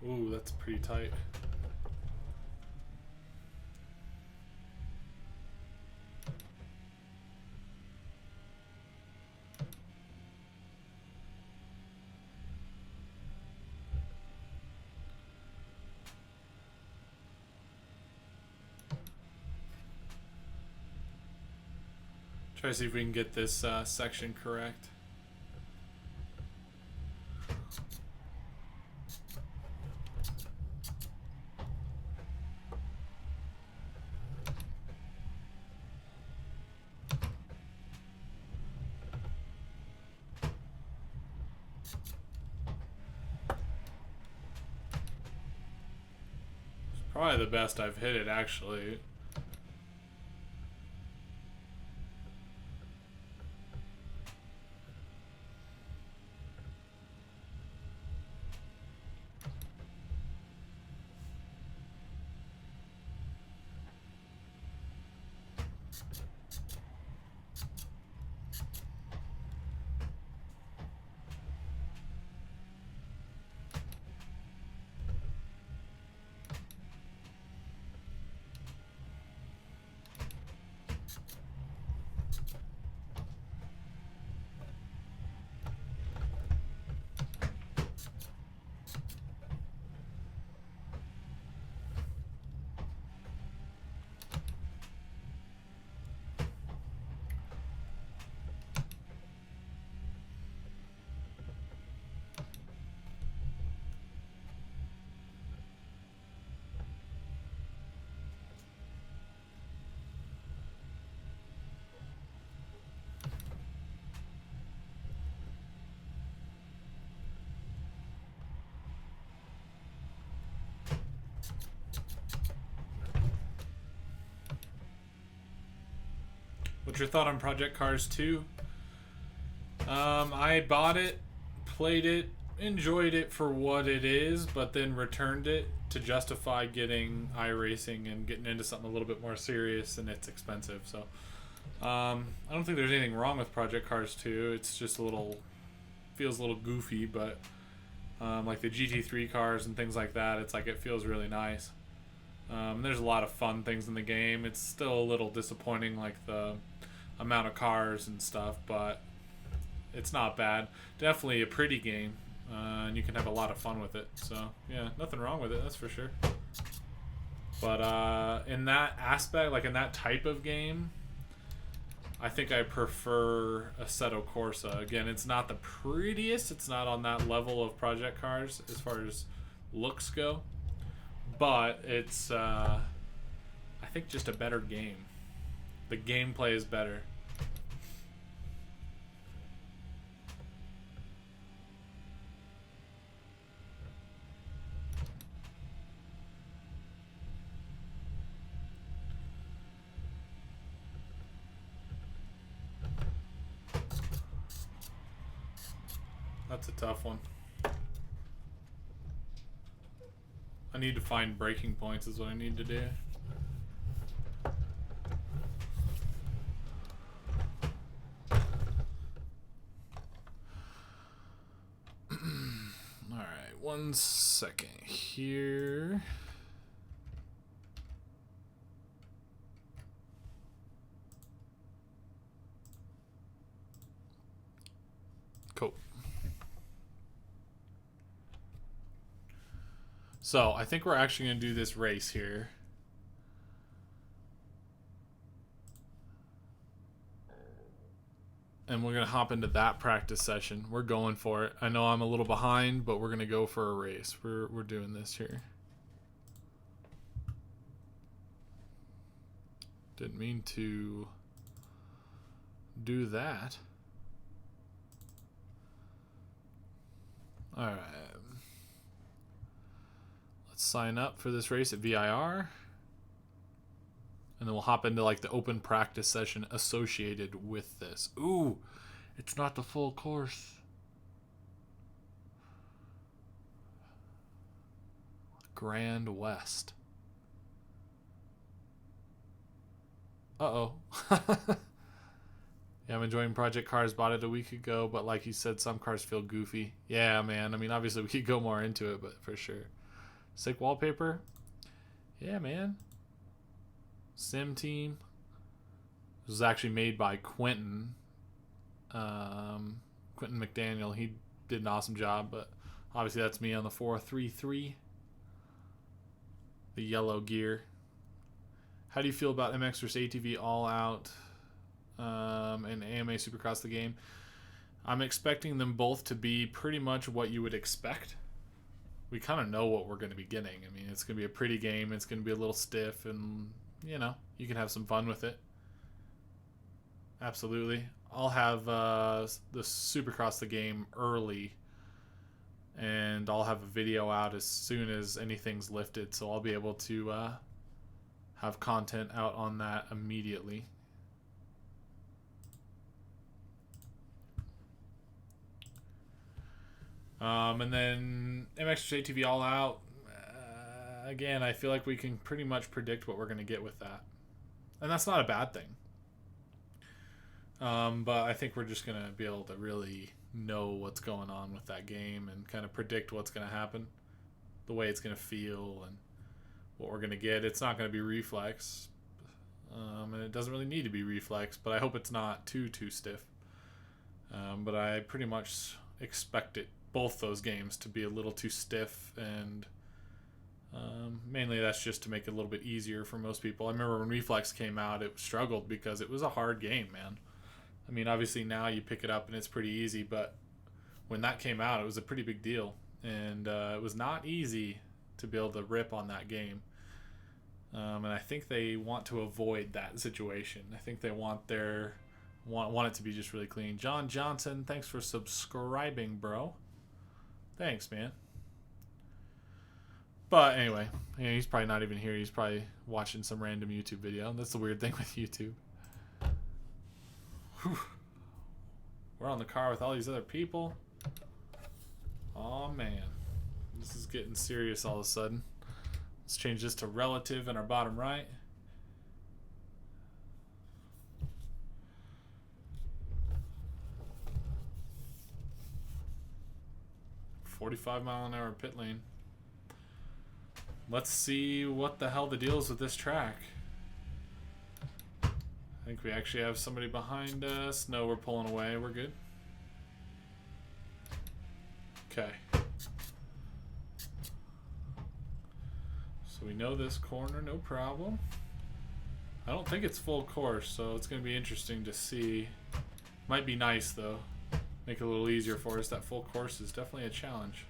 Ooh, that's pretty tight. Try to see if we can get this section correct. It's probably the best I've hit it, actually. What's your thought on Project Cars 2? I bought it, played it, enjoyed it for what it is, but then returned it to justify getting iRacing and getting into something a little bit more serious, and it's expensive. So I don't think there's anything wrong with Project Cars 2. It's just feels a little goofy, but like the GT3 cars and things like that, it's like it feels really nice. There's a lot of fun things in the game. It's still a little disappointing, like the amount of cars and stuff, but it's not bad. Definitely a pretty game, and you can have a lot of fun with it. So yeah, nothing wrong with it, that's for sure. But in that aspect, like in that type of game, I think I prefer Assetto Corsa. Again, it's not the prettiest. It's not on that level of Project Cars as far as looks go, but it's I think just a better game. The gameplay is better. That's a tough one. I need to find braking points is what I need to do. Alright, 1 second here. Cool. So I think we're actually going to do this race here. And we're going to hop into that practice session. We're going for it. I know I'm a little behind, but we're going to go for a race. We're doing this here. Didn't mean to do that. Alright. Let's sign up for this race at VIR. And then we'll hop into like the open practice session associated with this. Ooh, it's not the full course. Grand West. Uh-oh. Yeah, I'm enjoying Project Cars. Bought it a week ago, but like you said, some cars feel goofy. Yeah, man. I mean, obviously we could go more into it, but for sure. Sick wallpaper. Yeah, man. Sim Team. This was actually made by Quentin. Quentin McDaniel. He did an awesome job, but obviously that's me on the 433. The yellow gear. How do you feel about MX vs ATV All Out and AMA Supercross the game? I'm expecting them both to be pretty much what you would expect. We kind of know what we're going to be getting. I mean, it's going to be a pretty game. It's going to be a little stiff, and, you know, you can have some fun with it. Absolutely. I'll have the Supercross the game early, and I'll have a video out as soon as anything's lifted, so I'll be able to have content out on that immediately. And then MX ATV All Out. Again, I feel like we can pretty much predict what we're going to get with that. And that's not a bad thing. But I think we're just going to be able to really know what's going on with that game and kind of predict what's going to happen, the way it's going to feel, and what we're going to get. It's not going to be reflex, and it doesn't really need to be reflex, but I hope it's not too stiff. But I pretty much expect both those games to be a little too stiff, and mainly that's just to make it a little bit easier for most people. I remember when reflex came out, it struggled because it was a hard game, man. I mean, obviously now you pick it up and it's pretty easy, but when that came out, it was a pretty big deal, and it was not easy to be able to rip on that game. And I think they want to avoid that situation. I think they want it to be just really clean. John Johnson, thanks for subscribing, bro. Thanks, man. But anyway, yeah, he's probably not even here. He's probably watching some random YouTube video. That's the weird thing with YouTube. Whew. We're on the car with all these other people. Oh man, this is getting serious all of a sudden. Let's change this to relative in our bottom right. .45-mile-an-hour pit lane. Let's see what the hell the deal is with this track. I think we actually have somebody behind us. No, we're pulling away. We're good. Okay. So we know this corner, no problem. I don't think it's full course, so it's going to be interesting to see. Might be nice, though. Make it a little easier for us. That full course is definitely a challenge.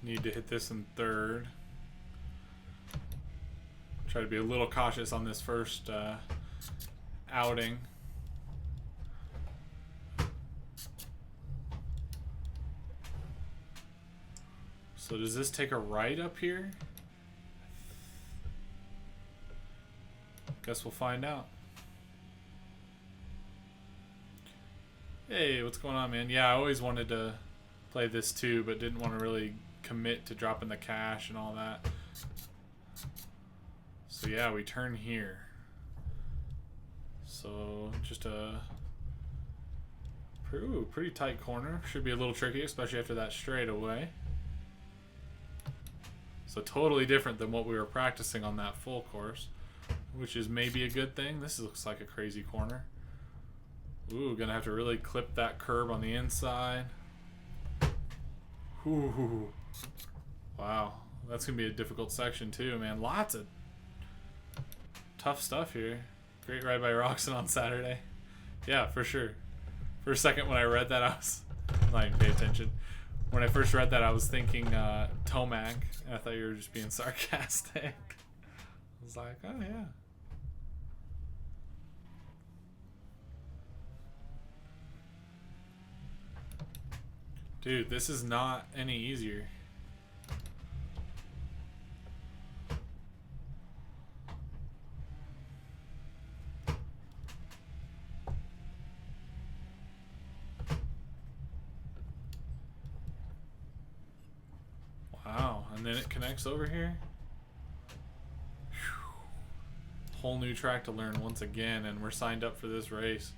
Need to hit this in third. Try to be a little cautious on this first outing. So does this take a right up here? Guess we'll find out. Hey, what's going on, man? Yeah, I always wanted to play this too, but didn't want to really commit to dropping the cash and all that. So yeah, we turn here. So just a pretty tight corner. Should be a little tricky, especially after that straightaway. So totally different than what we were practicing on that full course, which is maybe a good thing. This looks like a crazy corner. Ooh, gonna have to really clip that curb on the inside. Ooh. Wow, that's gonna be a difficult section too, man. Lots of tough stuff here. Great ride by Roxon on Saturday. Yeah, for sure. For a second when I read that, I was not even paying attention. When I first read that, I was thinking Tomac, and I thought you were just being sarcastic. I was like, oh yeah. Dude, this is not any easier. Wow, and then it connects over here. Whew. Whole new track to learn once again, and we're signed up for this race.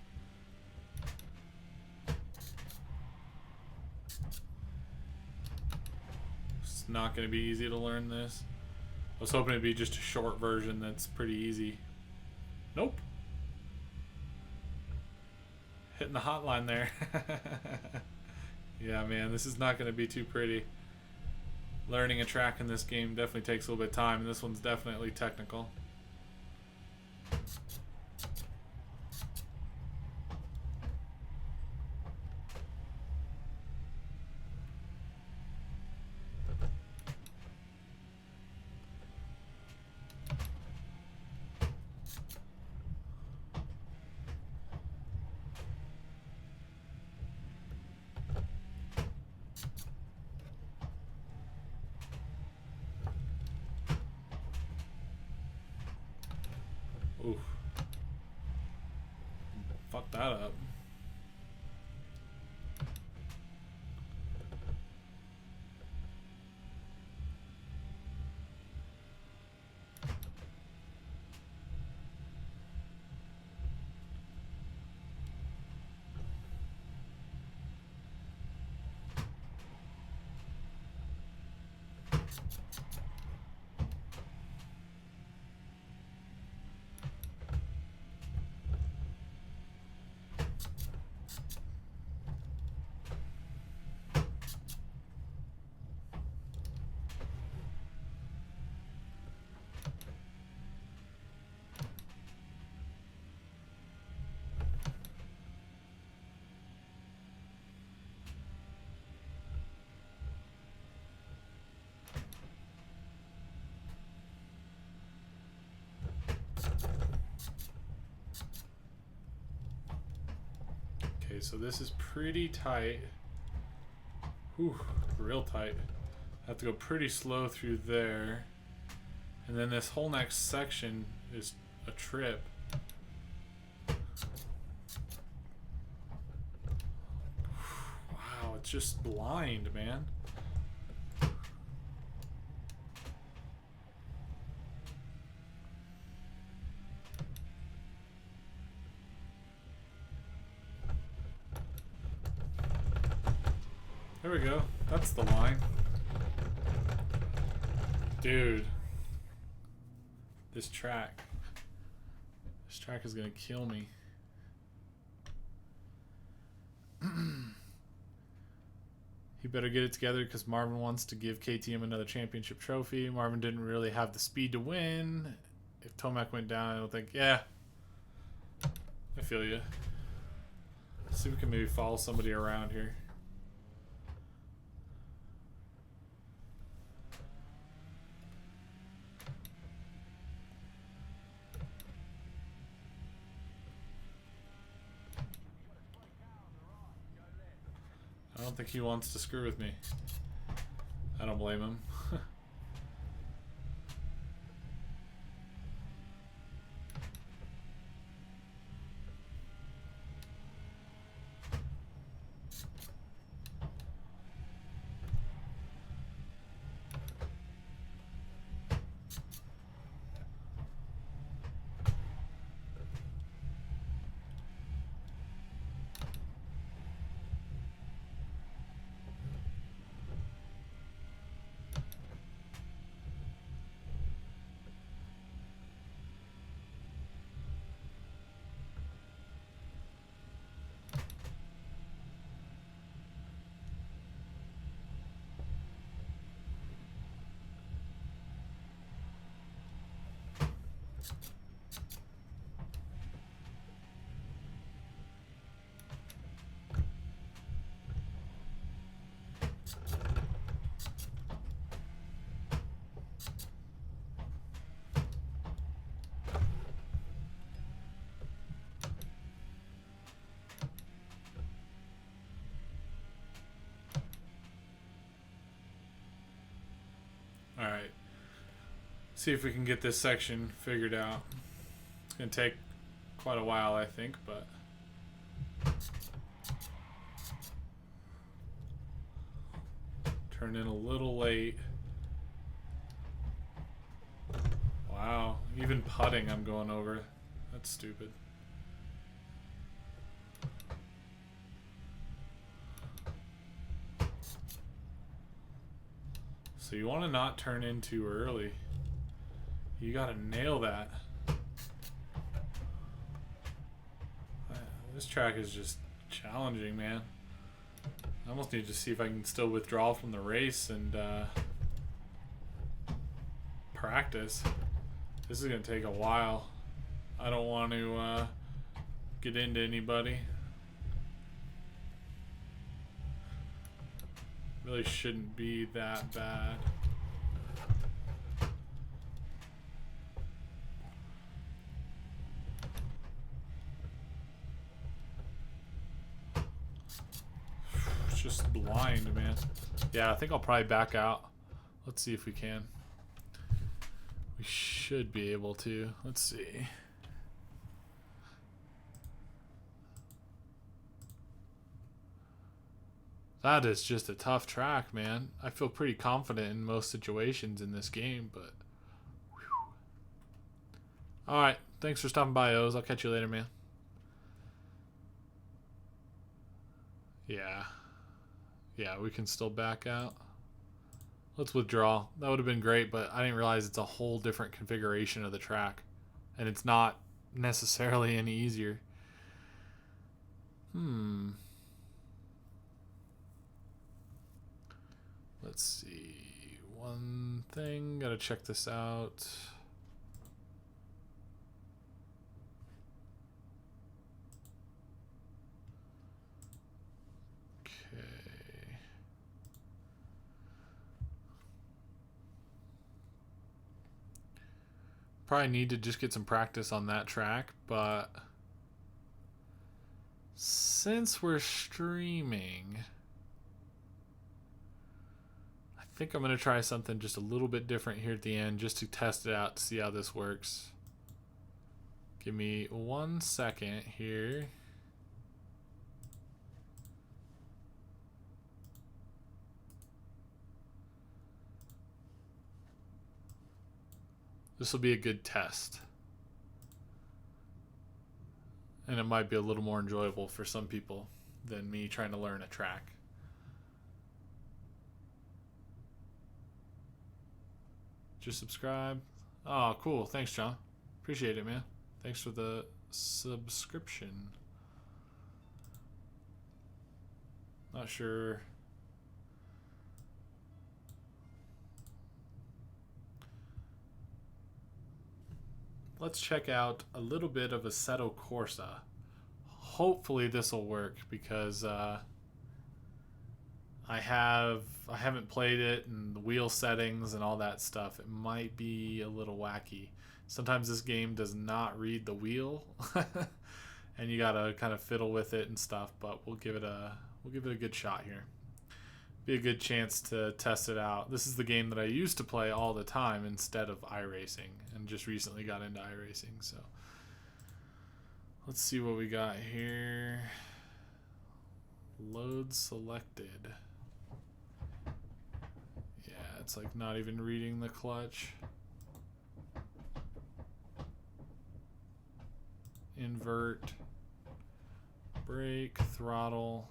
It's not going to be easy to learn this. I was hoping it'd be just a short version that's pretty easy. Nope. Hitting the hotline there. Yeah, man, this is not going to be too pretty. Learning a track in this game definitely takes a little bit of time, and this one's definitely technical. Oof. Fuck that up. Okay, so this is pretty tight. Whew, real tight. I have to go pretty slow through there. And then this whole next section is a trip. Wow, it's just blind, man. There we go. That's the line. Dude. This track. This track is gonna kill me. He better get it together because Marvin wants to give KTM another championship trophy. Marvin didn't really have the speed to win. If Tomac went down, I don't think... Yeah. I feel you. Let's see if we can maybe follow somebody around here. I don't think he wants to screw with me. I don't blame him. Alright. See if we can get this section figured out. It's going to take quite a while, I think, but... Turned in a little late. Wow. Even putting I'm going over. That's stupid. So you want to not turn in too early. You got to nail that. This track is just challenging, man. I almost need to see if I can still withdraw from the race and practice. This is going to take a while. I don't want to get into anybody. Really shouldn't be that bad. It's just blind, man. Yeah, I think I'll probably back out. Let's see if we can. We should be able to. Let's see. That is just a tough track, man. I feel pretty confident in most situations in this game, but... Alright, thanks for stopping by, Oz. I'll catch you later, man. Yeah. Yeah, we can still back out. Let's withdraw. That would have been great, but I didn't realize it's a whole different configuration of the track. And it's not necessarily any easier. Let's see. One thing. Gotta check this out. Okay. Probably need to just get some practice on that track, but since we're streaming, I think I'm going to try something just a little bit different here at the end just to test it out to see how this works. Give me 1 second here. This will be a good test. And it might be a little more enjoyable for some people than me trying to learn a track. Just subscribe. Oh, cool. Thanks, John. Appreciate it, man. Thanks for the subscription. Not sure. Let's check out a little bit of Assetto Corsa. Hopefully this will work because I haven't played it, and the wheel settings and all that stuff. It might be a little wacky. Sometimes this game does not read the wheel, and you gotta kind of fiddle with it and stuff. But we'll give it a good shot here. Be a good chance to test it out. This is the game that I used to play all the time instead of iRacing, and just recently got into iRacing. So let's see what we got here. Load selected. Yeah, it's like not even reading the clutch. Invert, brake, throttle,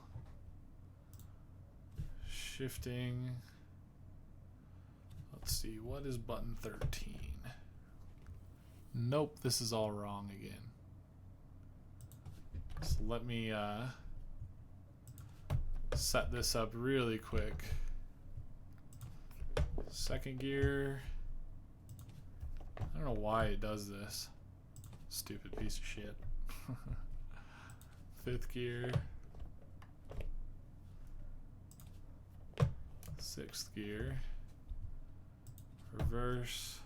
shifting. Let's see, what is button 13? Nope, this is all wrong again. So let me set this up really quick. Second gear, I don't know why it does this. Stupid piece of shit. Fifth gear. Sixth gear. Reverse.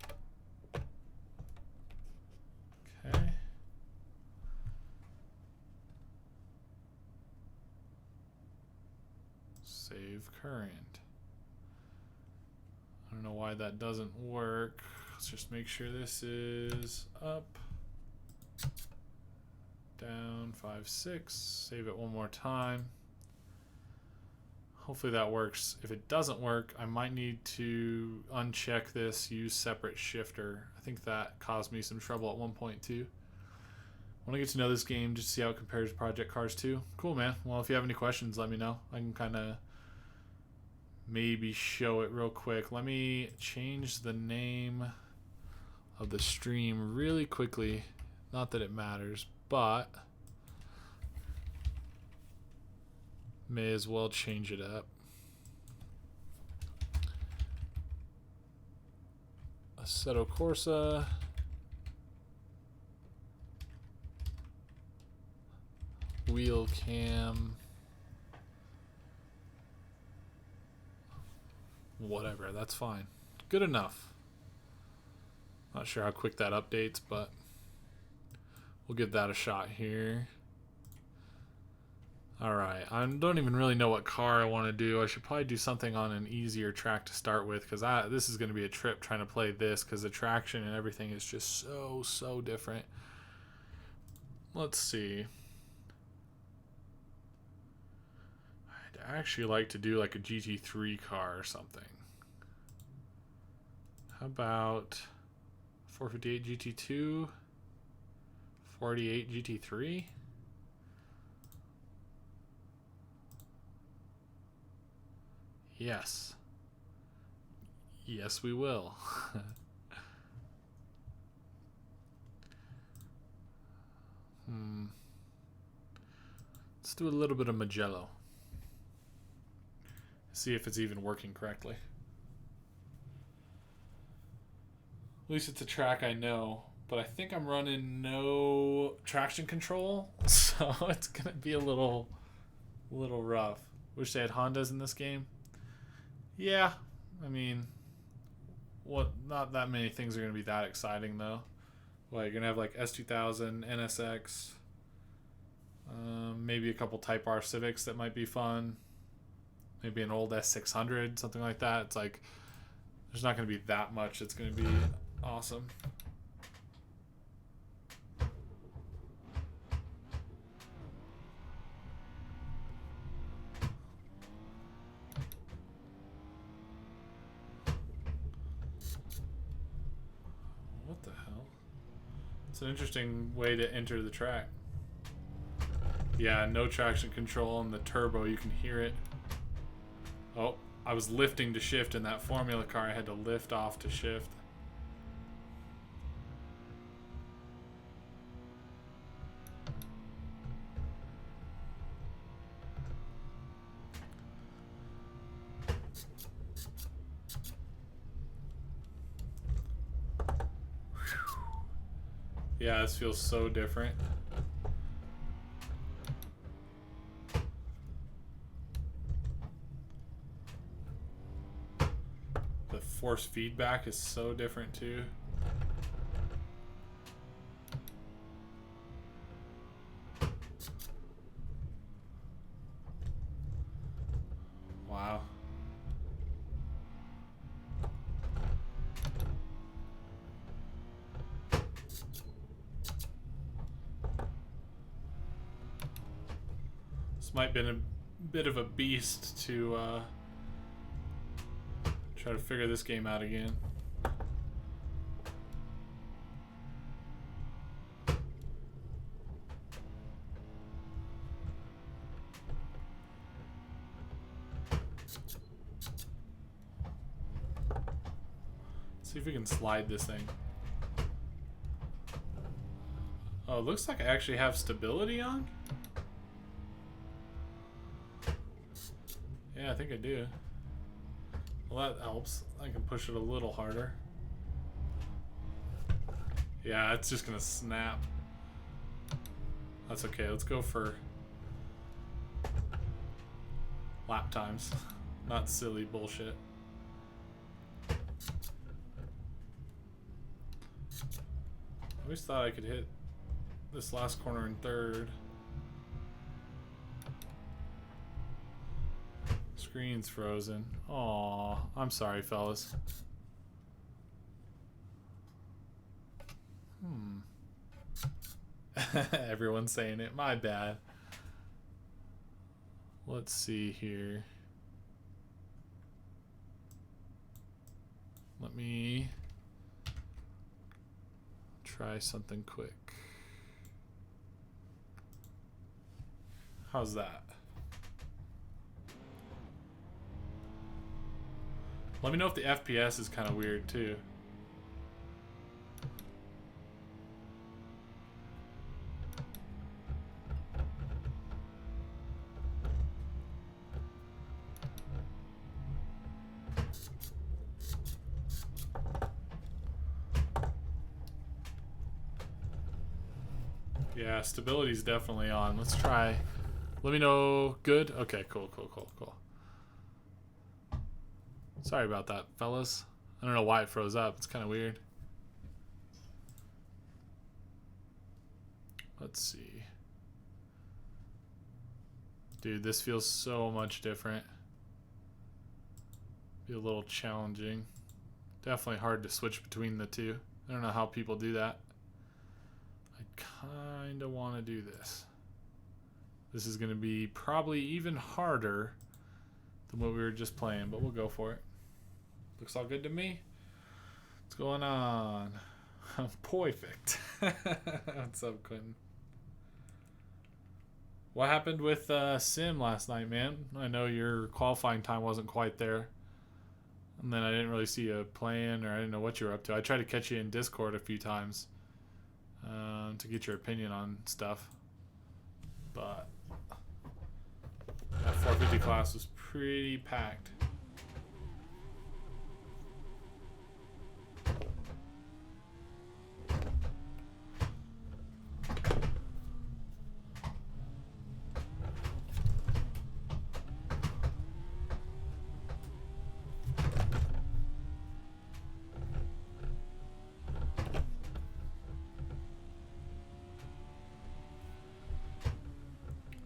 Okay. Save current. I don't know why that doesn't work. Let's just make sure this is up, down, 5, 6. Save it one more time. Hopefully that works. If it doesn't work, I might need to uncheck this, use separate shifter. I think that caused me some trouble at 1.2. I want to get to know this game, just see how it compares to Project Cars 2. Cool, man. Well, if you have any questions, let me know. I can kind of maybe show it real quick. Let me change the name of the stream really quickly. Not that it matters, but may as well change it up. Assetto Corsa. Wheel cam. Whatever, that's fine. Good enough. Not sure how quick that updates, but we'll give that a shot here. Alright, I don't even really know what car I want to do. I should probably do something on an easier track to start with, because this is going to be a trip trying to play this, because the traction and everything is just so different. Let's see. I'd actually like to do like a GT3 car or something. How about 458 GT2, 48 GT3? Yes. Yes, we will. Let's do a little bit of Magello. See if it's even working correctly. At least it's a track I know, but I think I'm running no traction control, so it's gonna be a little rough. Wish they had Hondas in this game. Yeah, I mean, not that many things are gonna be that exciting though. Well, you're gonna have like S2000, NSX, maybe a couple Type R Civics that might be fun. Maybe an old S600, something like that. It's like there's not gonna be that much that's gonna be awesome. What the hell? It's an interesting way to enter the track. Yeah, no traction control on the turbo, you can hear it. Oh, I was lifting to shift in that Formula car. I had to lift off to shift. Yeah, this feels so different. The force feedback is so different too. Wow. This might have been a bit of a beast to try to figure this game out again. See if we can slide this thing. Oh, it looks like I actually have stability on. Yeah, I think I do. Well, that helps. I can push it a little harder. Yeah, it's just gonna snap. That's okay. Let's go for lap times, not silly bullshit. I always thought I could hit this last corner in third. Screen's frozen. Aw, I'm sorry, fellas. Everyone's saying it. My bad. Let's see here. Let me try something quick. How's that? Let me know if the FPS is kind of weird too. Yeah, stability's definitely on. Let's try. Let me know. Good? Okay, cool. Sorry about that, fellas. I don't know why it froze up. It's kind of weird. Let's see. Dude, this feels so much different. Be a little challenging. Definitely hard to switch between the two. I don't know how people do that. I kind of want to do this. This is going to be probably even harder than what we were just playing, but we'll go for it. Looks all good to me. What's going on? Perfect. What's up, Quentin? What happened with Sim last night, man? I know your qualifying time wasn't quite there. And then I didn't really see you playing, or I didn't know what you were up to. I tried to catch you in Discord a few times to get your opinion on stuff. But that 450 class was pretty packed.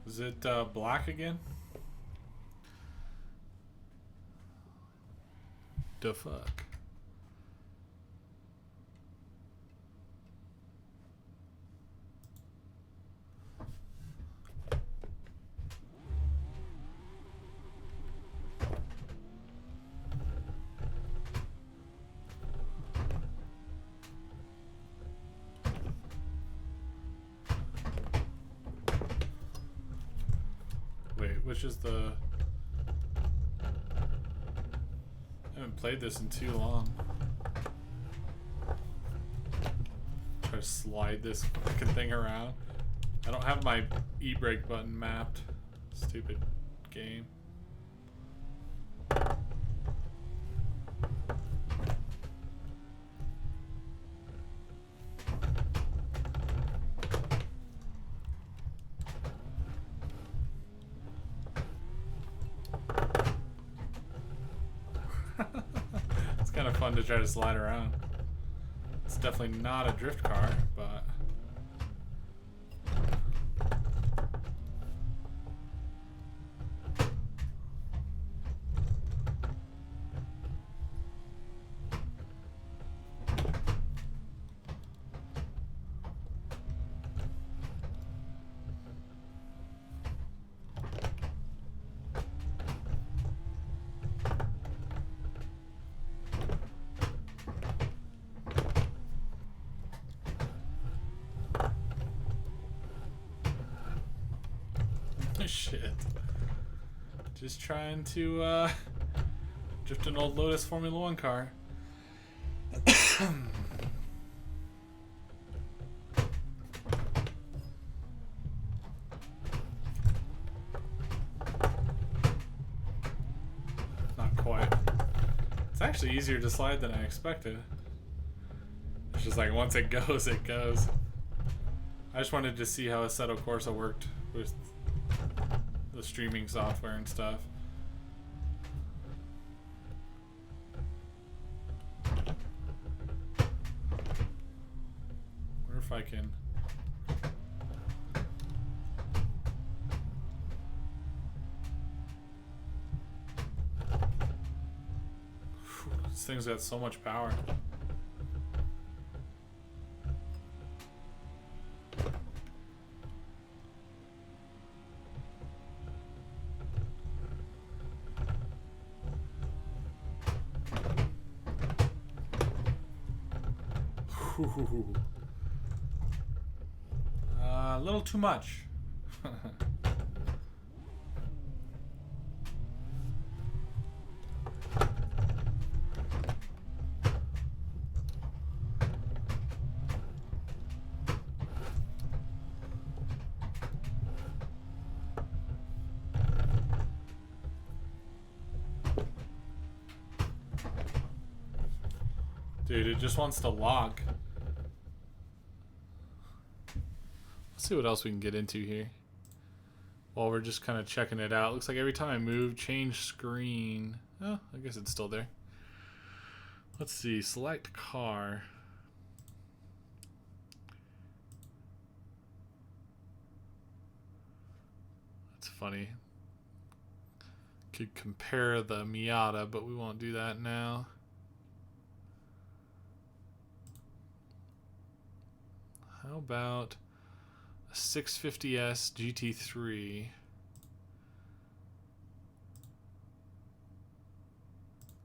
Is it black again? The fuck? Which is the... I haven't played this in too long. Try to slide this fucking thing around. I don't have my e-brake button mapped. Stupid game. Kind of fun to try to slide around. It's definitely not a drift car, but shit. Just trying to drift an old Lotus Formula 1 car. Not quite. It's actually easier to slide than I expected. just like once it goes, it goes. I just wanted to see how Assetto Corsa worked with the streaming software and stuff. Wonder if I can. This thing's got so much power. A little too much. Dude, it just wants to lock. Let's see what else we can get into here. While we're just kind of checking it out. Looks like every time I move, change screen. Oh, I guess it's still there. Let's see, select car. That's funny. Could compare the Miata, but we won't do that now. How about a 650S GT3?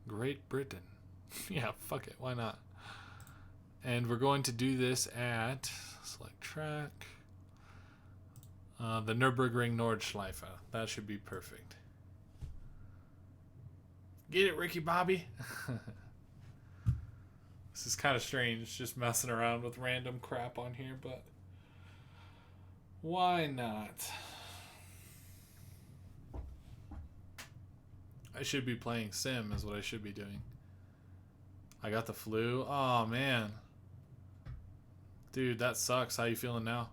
Great Britain. Yeah, fuck it. Why not? And we're going to do this at select track. The Nürburgring Nordschleife. That should be perfect. Get it, Ricky Bobby? This is kind of strange, just messing around with random crap on here, but why not? I should be playing Sim is what I should be doing. I got the flu. Oh, man. Dude, that sucks. How you feeling now?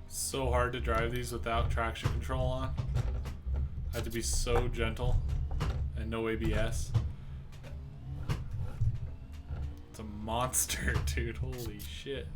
So hard to drive these without traction control on. I have to be so gentle and no ABS. It's a monster, dude. Holy shit.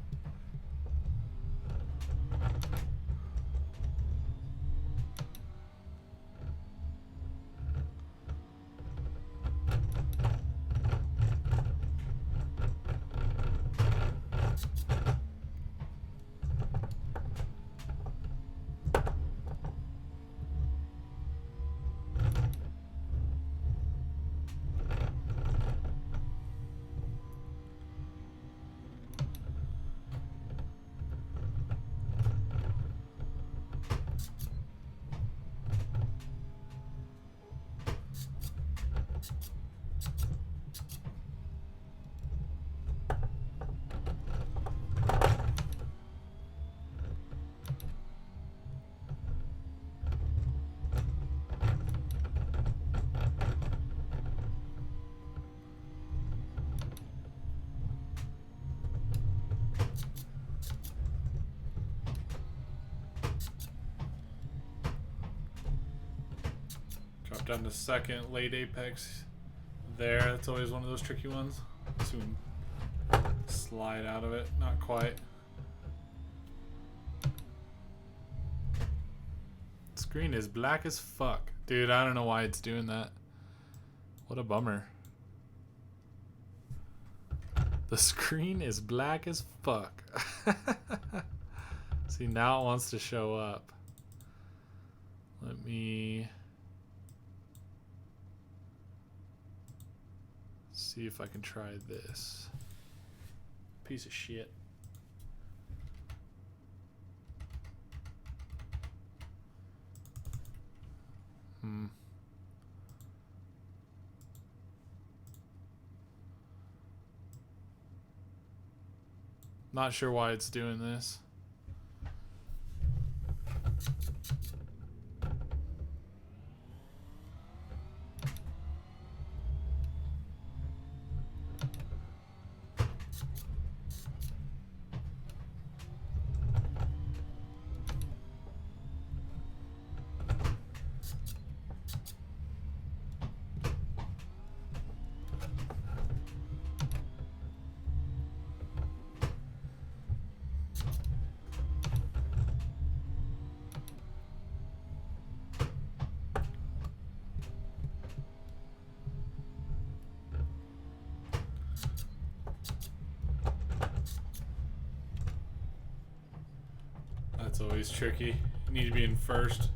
Drop down to second, late apex. There, that's always one of those tricky ones. Soon slide out of it. Not quite. Screen is black as fuck. Dude, I don't know why it's doing that. What a bummer. The screen is black as fuck. See, now it wants to show up. Let me see if I can try this. Piece of shit. Not sure why it's doing this. That's always tricky. You need to be in first.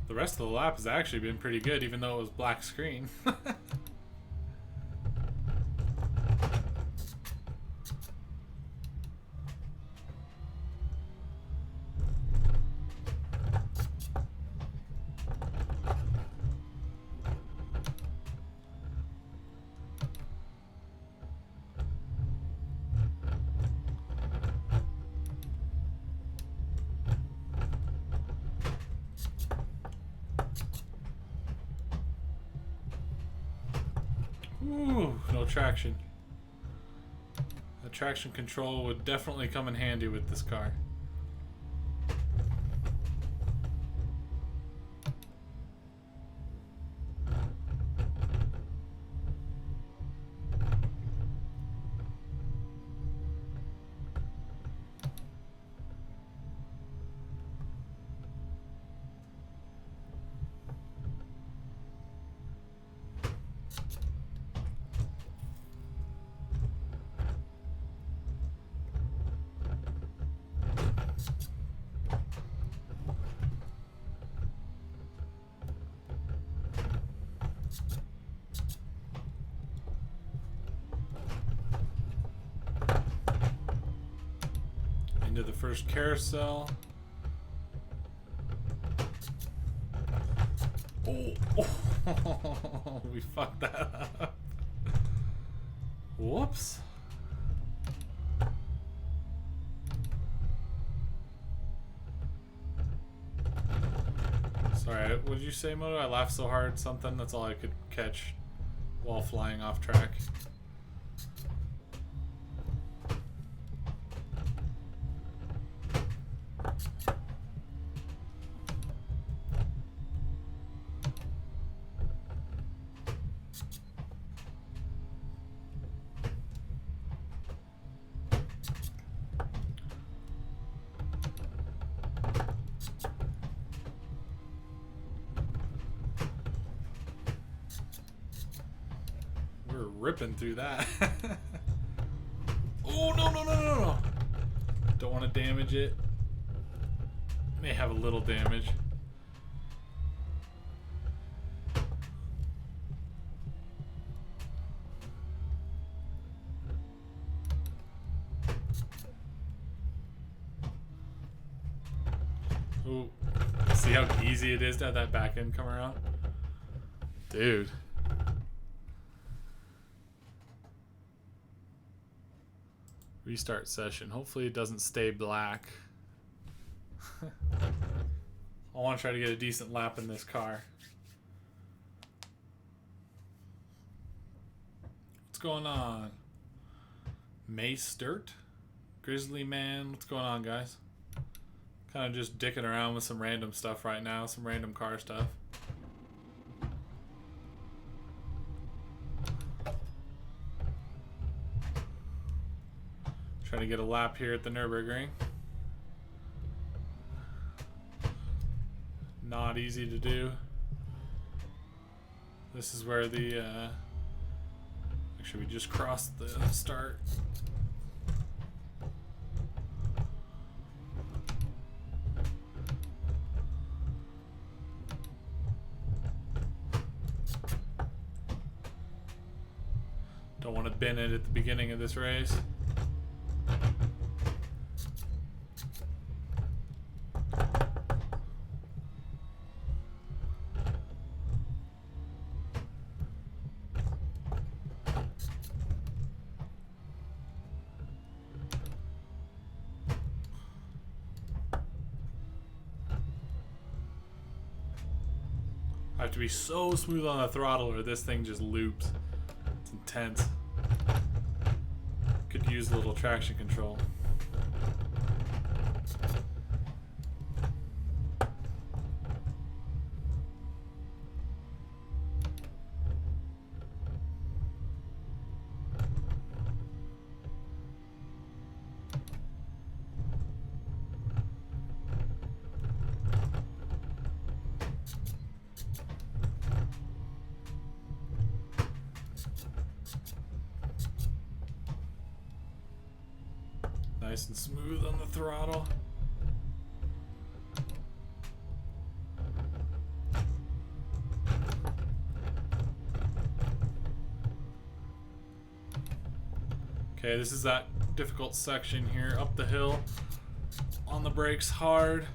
The rest of the lap has actually been pretty good, even though it was black screen. Ooh, no traction. The traction control would definitely come in handy with this car. Into the first carousel. Oh, we fucked that up. Whoops. Sorry, what did you say, Moto? I laughed so hard, something. That's all I could catch while flying off track. Ripping through that. Oh, no. Don't want to damage it. May have a little damage. Ooh. See how easy it is to have that back end come around? Dude. Restart session. Hopefully it doesn't stay black. I want to try to get a decent lap in this car. What's going on? Mace Dirt? Grizzly Man? What's going on, guys? Kind of just dicking around with some random stuff right now. Some random car stuff. Trying to get a lap here at the Nürburgring. Not easy to do. This is where the actually we just crossed the start. Don't want to bin it at the beginning of this race. I have to be so smooth on the throttle or this thing just loops. It's intense. Could use a little traction control. Nice and smooth on the throttle. Okay, this is that difficult section here, up the hill, on the brakes hard.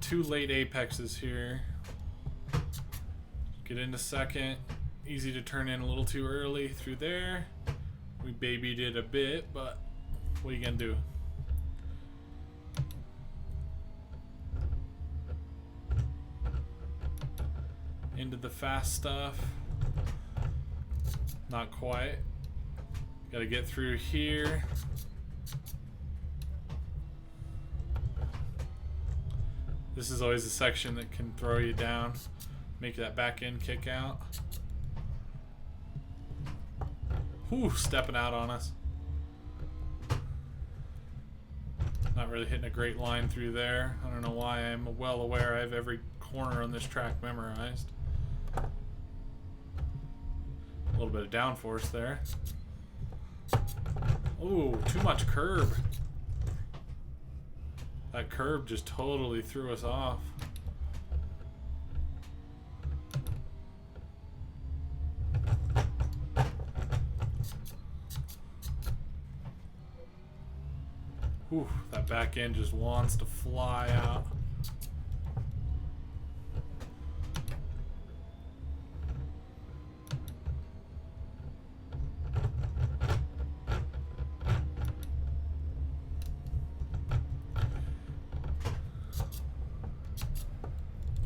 2 late apexes here. Get into second. Easy to turn in a little too early through there. We babied it a bit, but what are you gonna do? Into the fast stuff. Not quite. Gotta get through here. This is always a section that can throw you down, make that back end kick out. Whew, stepping out on us. Not really hitting a great line through there. I don't know why. I'm well aware I have every corner on this track memorized. A little bit of downforce there. Ooh, too much curb. That curb just totally threw us off. Whew, that back end just wants to fly out.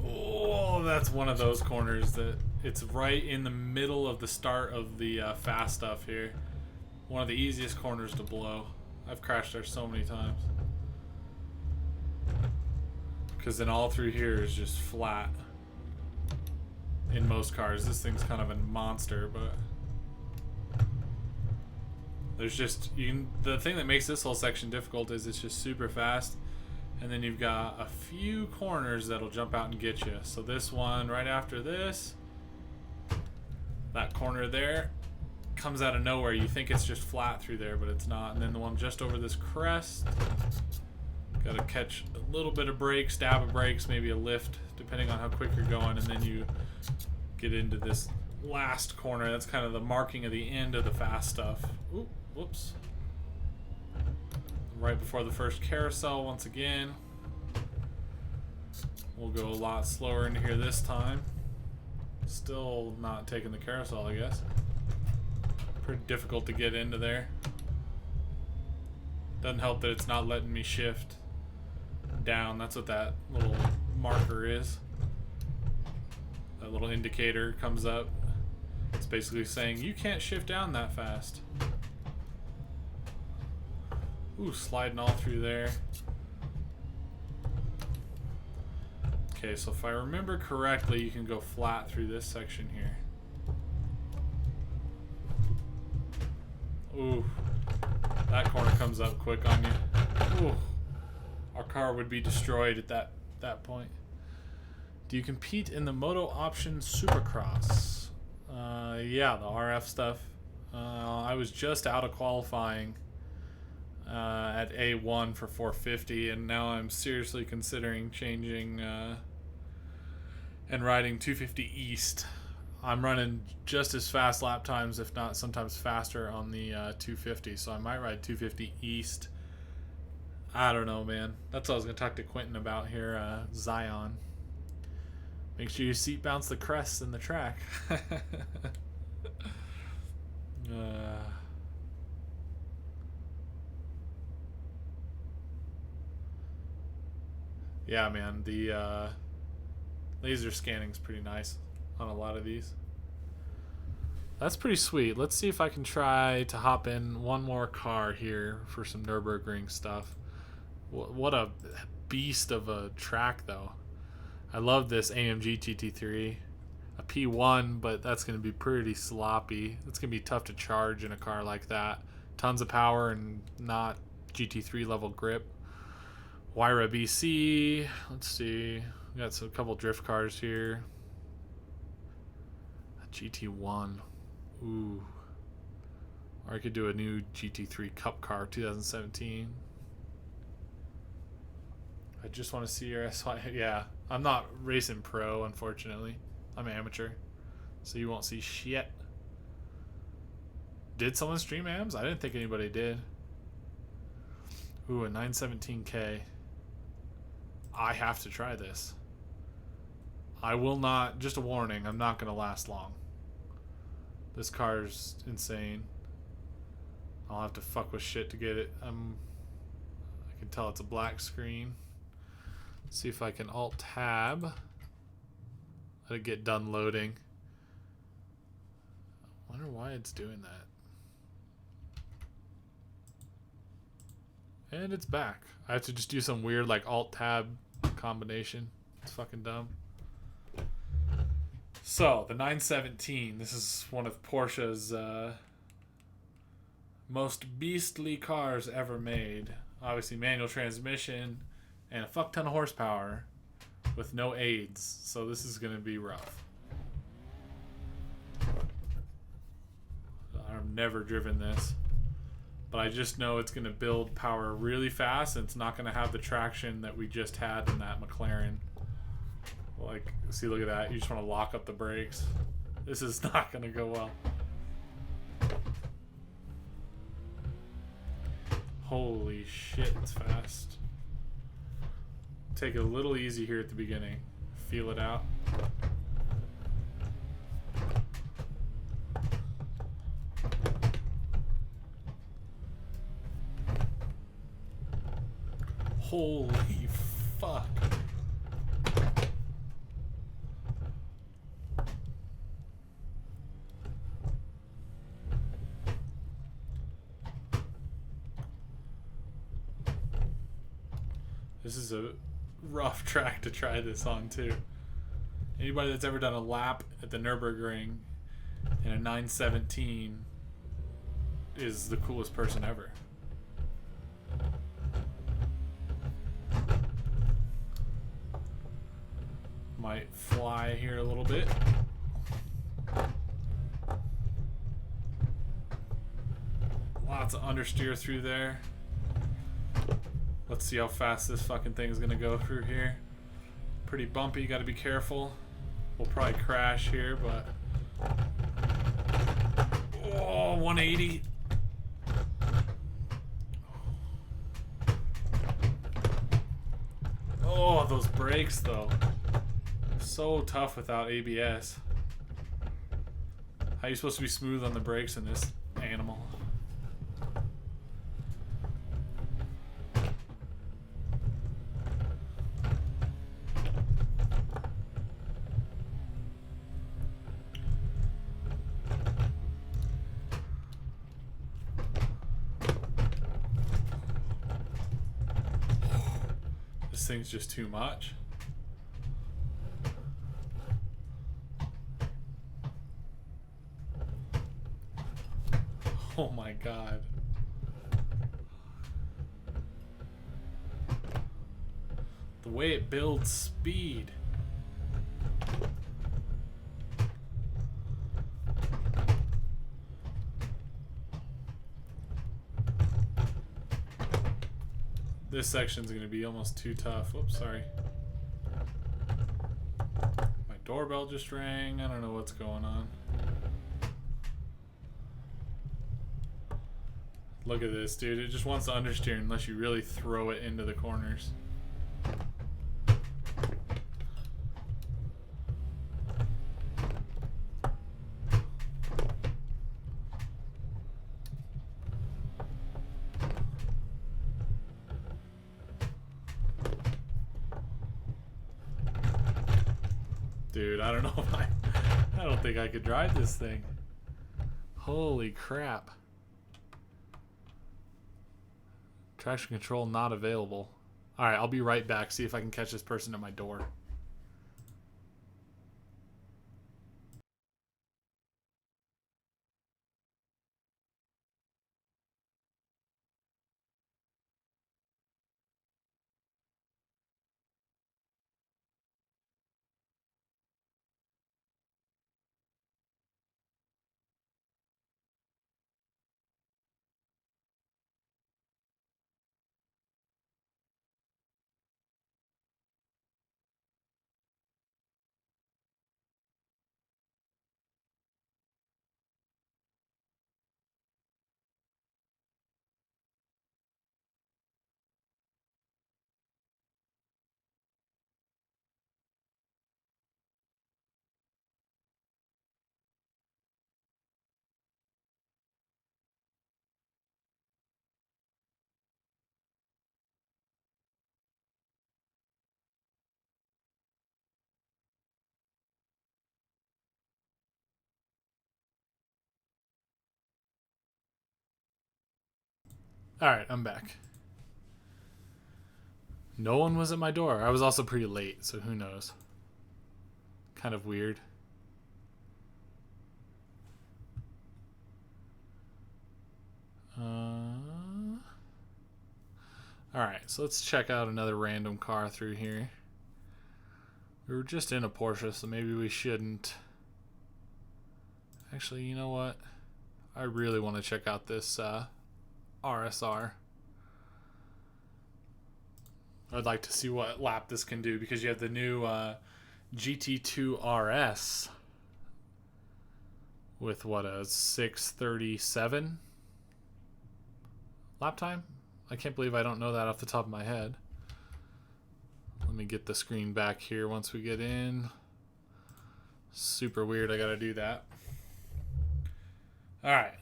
Oh, that's one of those corners that it's right in the middle of the start of the fast stuff here. One of the easiest corners to blow. I've crashed there so many times. Because then all through here is just flat. In most cars. This thing's kind of a monster, but there's just the thing that makes this whole section difficult is it's just super fast. And then you've got a few corners that'll jump out and get you. So this one right after this, that corner there, comes out of nowhere. You think it's just flat through there, but it's not. And then the one just over this crest, gotta catch a little bit of brakes, dab of brakes, maybe a lift, depending on how quick you're going, and then you get into this last corner. That's kind of the marking of the end of the fast stuff. Ooh, whoops. Right before the first carousel once again. We'll go a lot slower into here this time. Still not taking the carousel, I guess. Pretty difficult to get into there. Doesn't help that it's not letting me shift down. That's what that little marker is. That little indicator comes up. It's basically saying you can't shift down that fast. Ooh, sliding all through there. Okay, so if I remember correctly, you can go flat through this section here. Ooh, that corner comes up quick on you. Ooh, our car would be destroyed at that point. Do you compete in the Moto Option Supercross? Yeah, the RF stuff. I was just out of qualifying at A1 for 450, and now I'm seriously considering changing and riding 250 East. I'm running just as fast lap times, if not sometimes faster, on the 250, so I might ride 250 East. I don't know, man. That's what I was going to talk to Quentin about here, Zion. Make sure you seat bounce the crests in the track. Yeah, man. The laser scanning's pretty nice on a lot of these. That's pretty sweet. Let's see if I can try to hop in one more car here for some Nürburgring stuff. What a beast of a track, though. I love this AMG GT3. A P1, but that's going to be pretty sloppy. It's going to be tough to charge in a car like that. Tons of power and not GT3 level grip. Wyra BC. Let's see. We got a couple drift cars here. A GT1. Ooh. Or I could do a new GT3 Cup car 2017. I just want to see your SY. Yeah, I'm not racing pro, unfortunately. I'm amateur, so you won't see shit. Did someone stream AMs? I didn't think anybody did. Ooh, a 917K. I have to try this. I will not, just a warning, I'm not going to last long. This car's insane. I'll have to fuck with shit to get it. I can tell it's a black screen. Let's see if I can Alt-Tab. Let it get done loading. I wonder why it's doing that. And it's back. I have to just do some weird like Alt-Tab combination. It's fucking dumb. So, the 917. This is one of Porsche's most beastly cars ever made. Obviously manual transmission and a fuck ton of horsepower with no aids. So this is going to be rough. I've never driven this, but I just know it's going to build power really fast, and it's not going to have the traction that we just had in that McLaren. Like, see, look at that. You just want to lock up the brakes. This is not going to go well. Holy shit, it's fast. Take it a little easy here at the beginning. Feel it out. Holy fuck. This is a rough track to try this on too. Anybody that's ever done a lap at the Nürburgring in a 917 is the coolest person ever. Might fly here a little bit. Lots of understeer through there. Let's see how fast this fucking thing is gonna go through here. Pretty bumpy, gotta be careful. We'll probably crash here, but... Oh, 180. Oh, those brakes though. So tough without ABS. How are you supposed to be smooth on the brakes in this animal? This thing's just too much. Oh my god. The way it builds speed. This section's gonna be almost too tough. Oops, sorry. My doorbell just rang. I don't know what's going on. Look at this, dude. It just wants to understeer unless you really throw it into the corners. Dude, I don't know if I don't think I could drive this thing. Holy crap. Traction control not available. Alright, I'll be right back. See if I can catch this person at my door. Alright, I'm back. No one was at my door. I was also pretty late, so who knows. Kind of weird. Alright, so let's check out another random car through here. We were just in a Porsche, so maybe we shouldn't. Actually, you know what? I really want to check out this RSR. I'd like to see what lap this can do because you have the new GT2 RS with what, a 6:37 lap time? I can't believe I don't know that off the top of my head. Let me get the screen back here once we get in. Super weird, I gotta do that. Alright.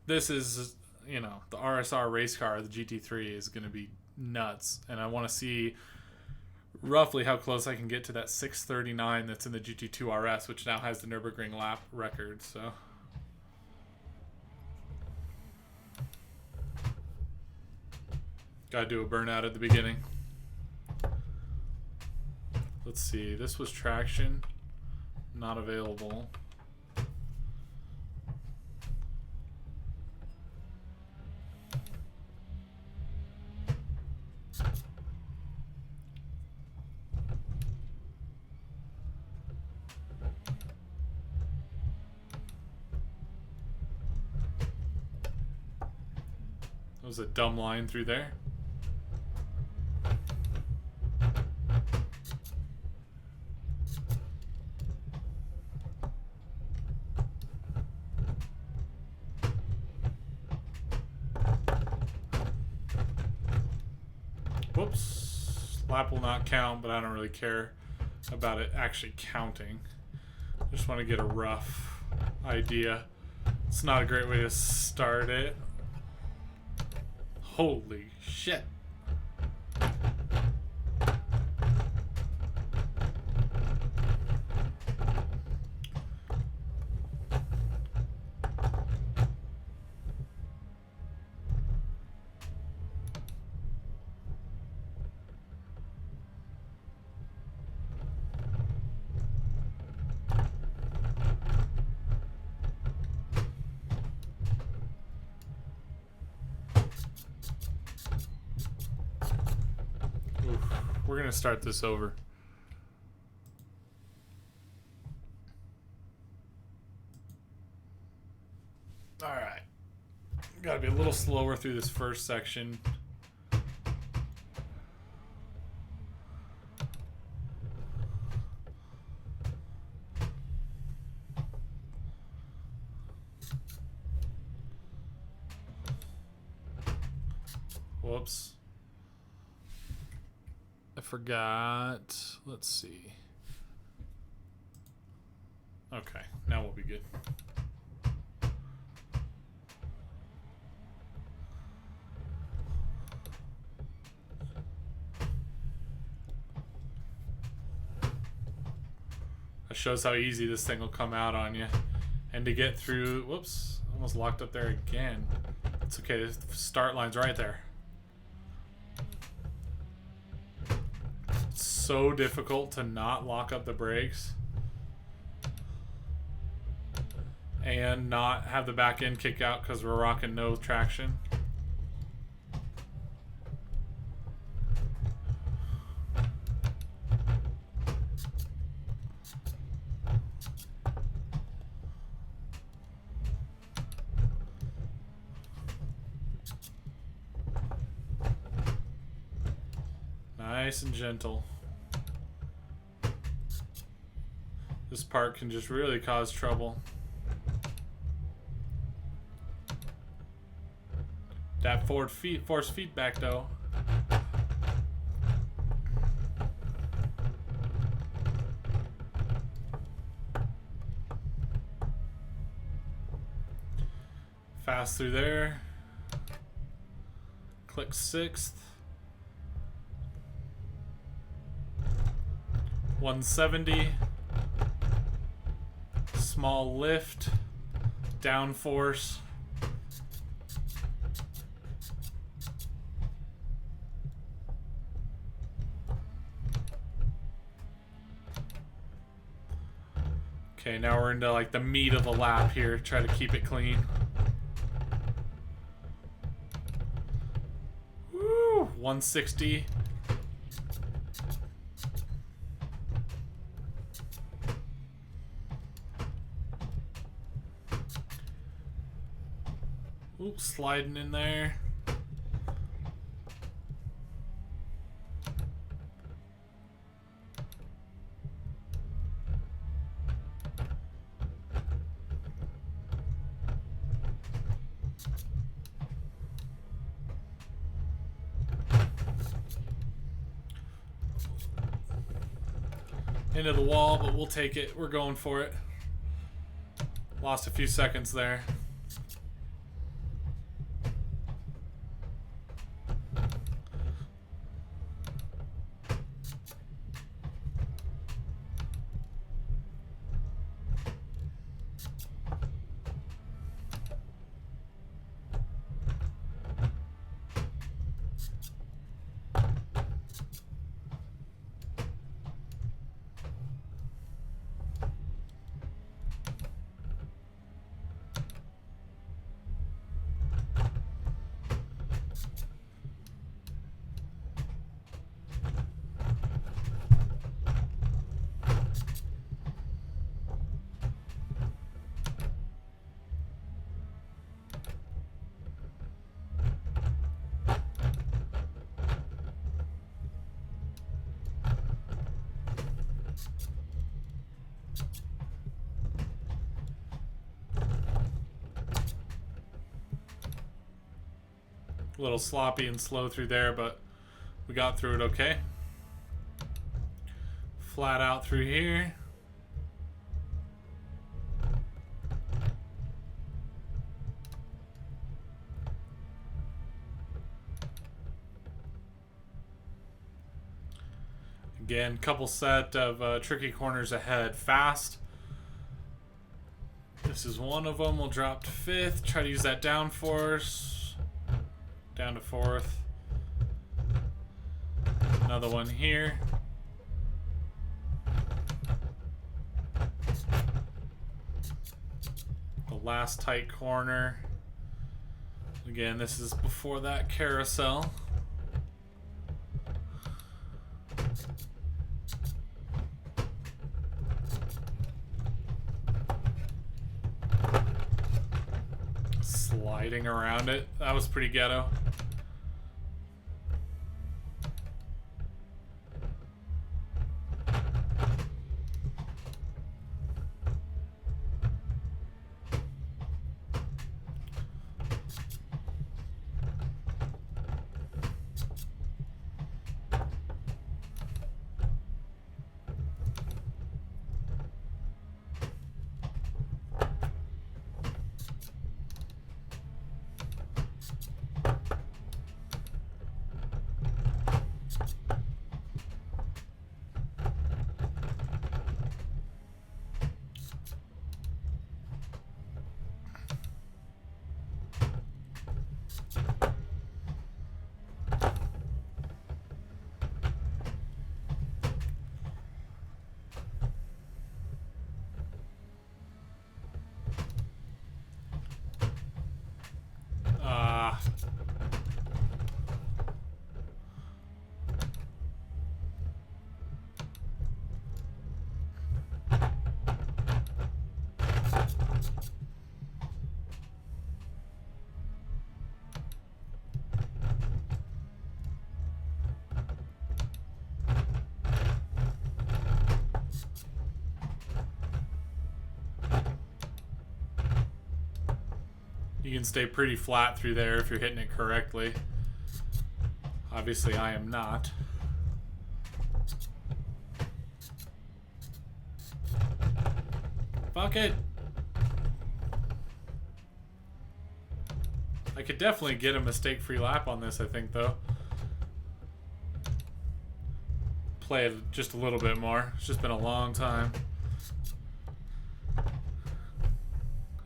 This is, you know, the RSR race car, the GT3 is gonna be nuts. And I want to see roughly how close I can get to that 6:39 that's in the GT2 RS, which now has the Nürburgring lap record, so... Gotta do a burnout at the beginning. Let's see. This was traction. Not available. That was a dumb line through there. Whoops. Lap will not count, but I don't really care about it actually counting. Just want to get a rough idea. It's not a great way to start it. Holy shit. We're gonna start this over. Alright. Gotta be a little slower through this first section. Whoops. I forgot. Let's see. Okay, now we'll be good. That shows how easy this thing will come out on you. And to get through, whoops, almost locked up there again. It's okay, the start line's right there. It's so difficult to not lock up the brakes and not have the back end kick out because we're rocking no traction. Nice and gentle. This part can just really cause trouble. That forward force feedback though. Fast through there. Click 6th. 170. Small lift. Downforce. Okay, now we're into like the meat of the lap here. Try to keep it clean. Woo! 160. Oops, sliding in there. Into the wall, but we'll take it. We're going for it. Lost a few seconds there. A little sloppy and slow through there, but we got through it okay. Flat out through here. Again, couple set of tricky corners ahead. Fast. This is one of them. We'll drop to 5th. Try to use that downforce. Down to 4th. Another one here. The last tight corner. Again, this is before that carousel. Sliding around it. That was pretty ghetto. You can stay pretty flat through there if you're hitting it correctly. Obviously, I am not. Fuck it. I could definitely get a mistake-free lap on this, I think, though. Play it just a little bit more. It's just been a long time.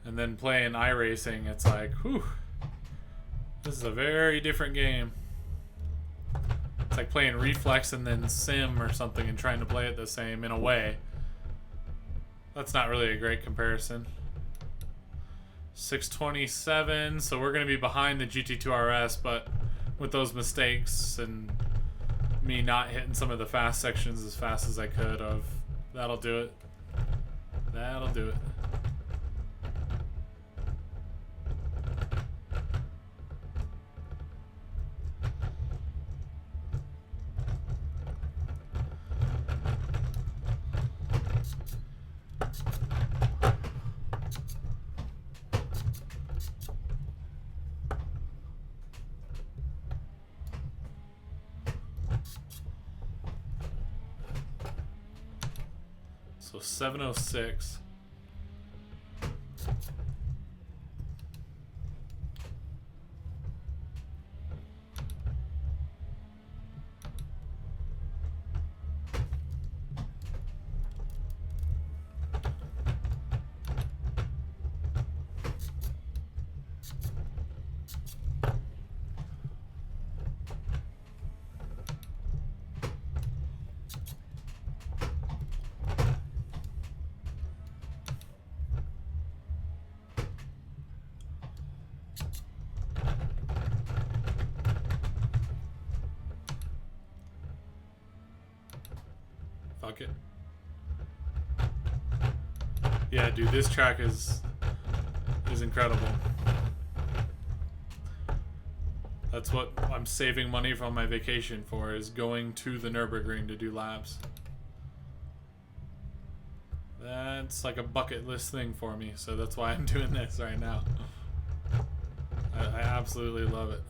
And then playing iRacing, it's like, whew. This is a very different game. It's like playing Reflex and then Sim or something and trying to play it the same in a way. That's not really a great comparison. 627, so we're going to be behind the GT2 RS, but with those mistakes and me not hitting some of the fast sections as fast as I could have, that'll do it. That'll do it. So 706. Fuck it. Yeah, dude, this track is incredible. That's what I'm saving money from my vacation for, is going to the Nürburgring to do laps. That's like a bucket list thing for me, so that's why I'm doing this right now. I absolutely love it.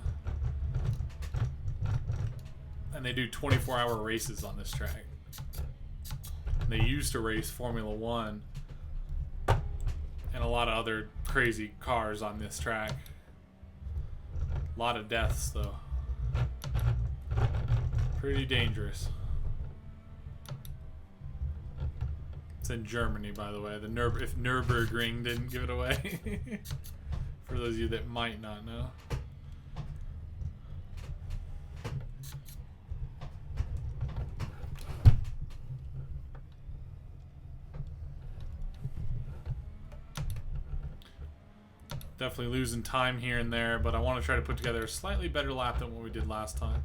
And they do 24-hour races on this track. They used to race Formula 1 and a lot of other crazy cars on this track. A lot of deaths, though. Pretty dangerous. It's in Germany, by the way. If Nürburgring didn't give it away. For those of you that might not know. Definitely losing time here and there, but I want to try to put together a slightly better lap than what we did last time.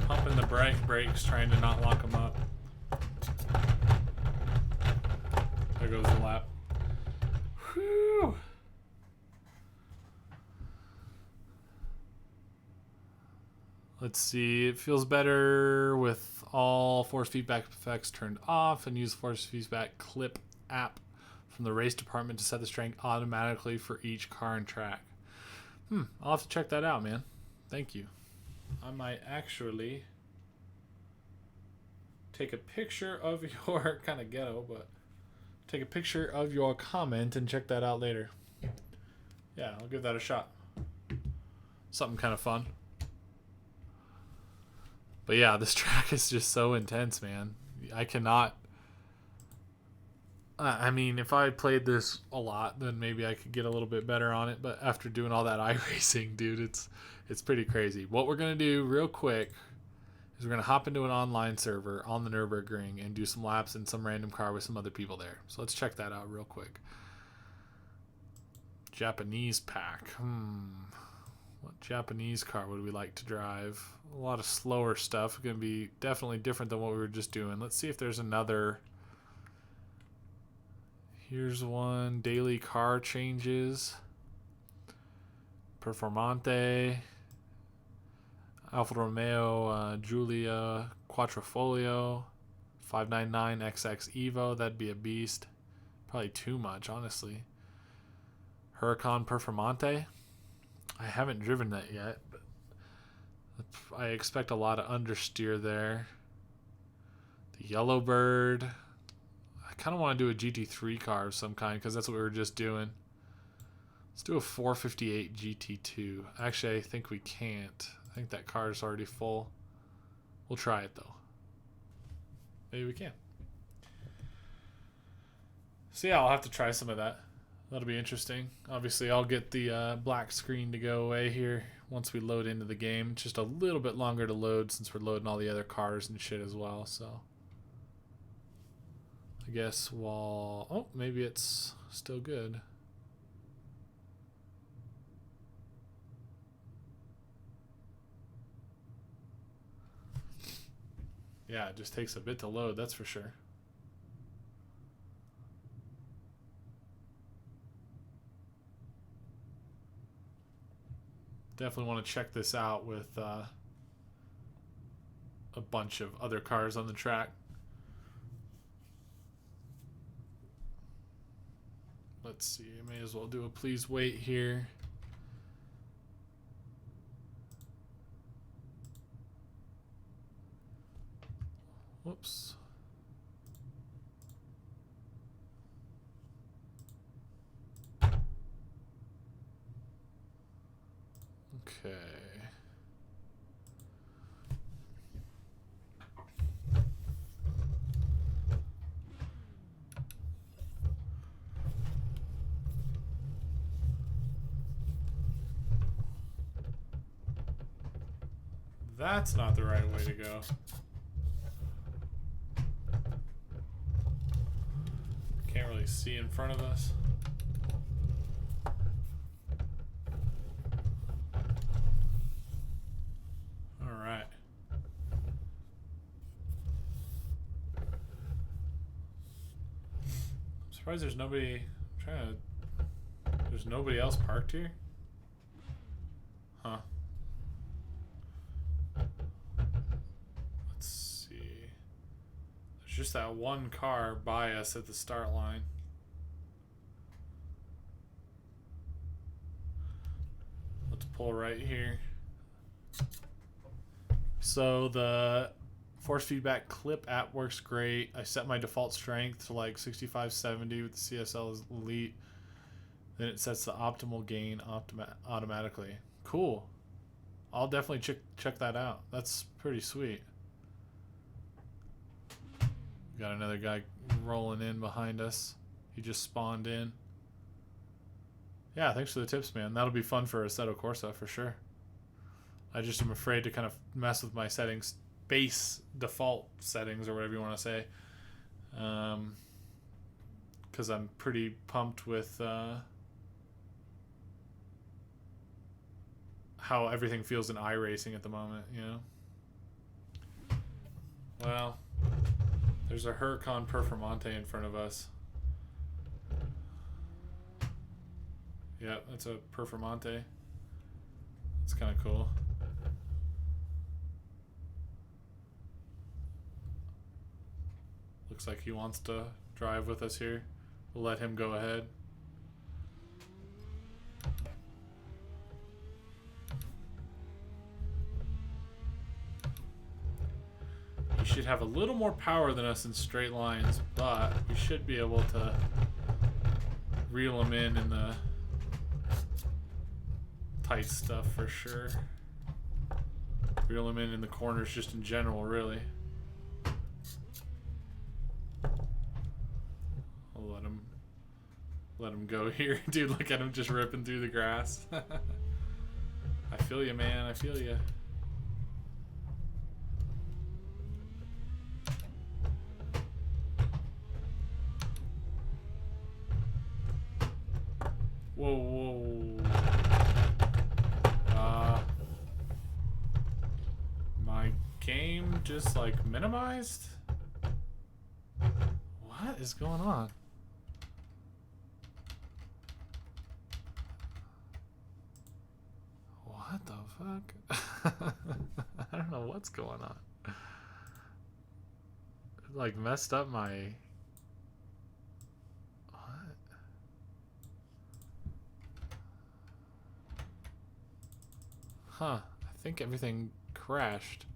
Pumping the brakes, trying to not lock them up. There goes the lap. Whew. Let's see. It feels better with all force feedback effects turned off, and use force feedback clip app from the race department to set the strength automatically for each car and track. I'll have to check that out, man. Thank you. I might actually take a picture of your kind of ghetto, but take a picture of your comment and check that out later. Yeah, I'll give that a shot. Something kind of fun. But yeah, this track is just so intense, man. I cannot. I mean, if I played this a lot, then maybe I could get a little bit better on it. But after doing all that iRacing, dude, it's pretty crazy. What we're going to do real quick is we're going to hop into an online server on the Nürburgring and do some laps in some random car with some other people there. So let's check that out real quick. Japanese pack. What Japanese car would we like to drive? A lot of slower stuff. Going to be definitely different than what we were just doing. Let's see if there's another. Here's one. Daily car changes. Performante. Alfa Romeo Giulia Quattrofolio. 599 XX Evo. That'd be a beast. Probably too much, honestly. Huracan Performante. I haven't driven that yet, but I expect a lot of understeer there. The Yellowbird. I kind of want to do a GT3 car of some kind because that's what we were just doing. Let's do a 458 GT2. Actually, I think we can't. I think that car is already full. We'll try it though. Maybe we can. So yeah, I'll have to try some of that. That'll be interesting. Obviously, I'll get the black screen to go away here once we load into the game. It's just a little bit longer to load since we're loading all the other cars and shit as well. So I guess we'll... Oh, maybe it's still good. Yeah, it just takes a bit to load, that's for sure. Definitely want to check this out with a bunch of other cars on the track. Let's see, I may as well do a please wait here. Whoops. Okay. That's not the right way to go. Can't really see in front of us. Alright. I'm surprised there's nobody there's nobody else parked here? Huh. Let's see. There's just that one car by us at the start line. Let's pull right here. So the force feedback clip app works great. I set my default strength to like 65-70 with the CSL as Elite. Then it sets the optimal gain automatically. Cool. I'll definitely check that out. That's pretty sweet. Got another guy rolling in behind us. He just spawned in. Yeah, thanks for the tips, man. That'll be fun for Assetto Corsa for sure. I just am afraid to kind of mess with my settings, base default settings or whatever you want to say. Because I'm pretty pumped with how everything feels in iRacing at the moment, you know? Well, there's a Huracan Performante in front of us. Yeah, that's a Performante. It's kind of cool. Looks like he wants to drive with us here. We'll let him go ahead. He should have a little more power than us in straight lines, but we should be able to reel him in the tight stuff for sure. Reel him in the corners just in general, really. I'll let him go here. Dude, look at him just ripping through the grass. I feel you, man. I feel you. Whoa, whoa, game just like minimized? What is going on? What the fuck? I don't know what's going on. It like messed up my... What? Huh. I think everything crashed.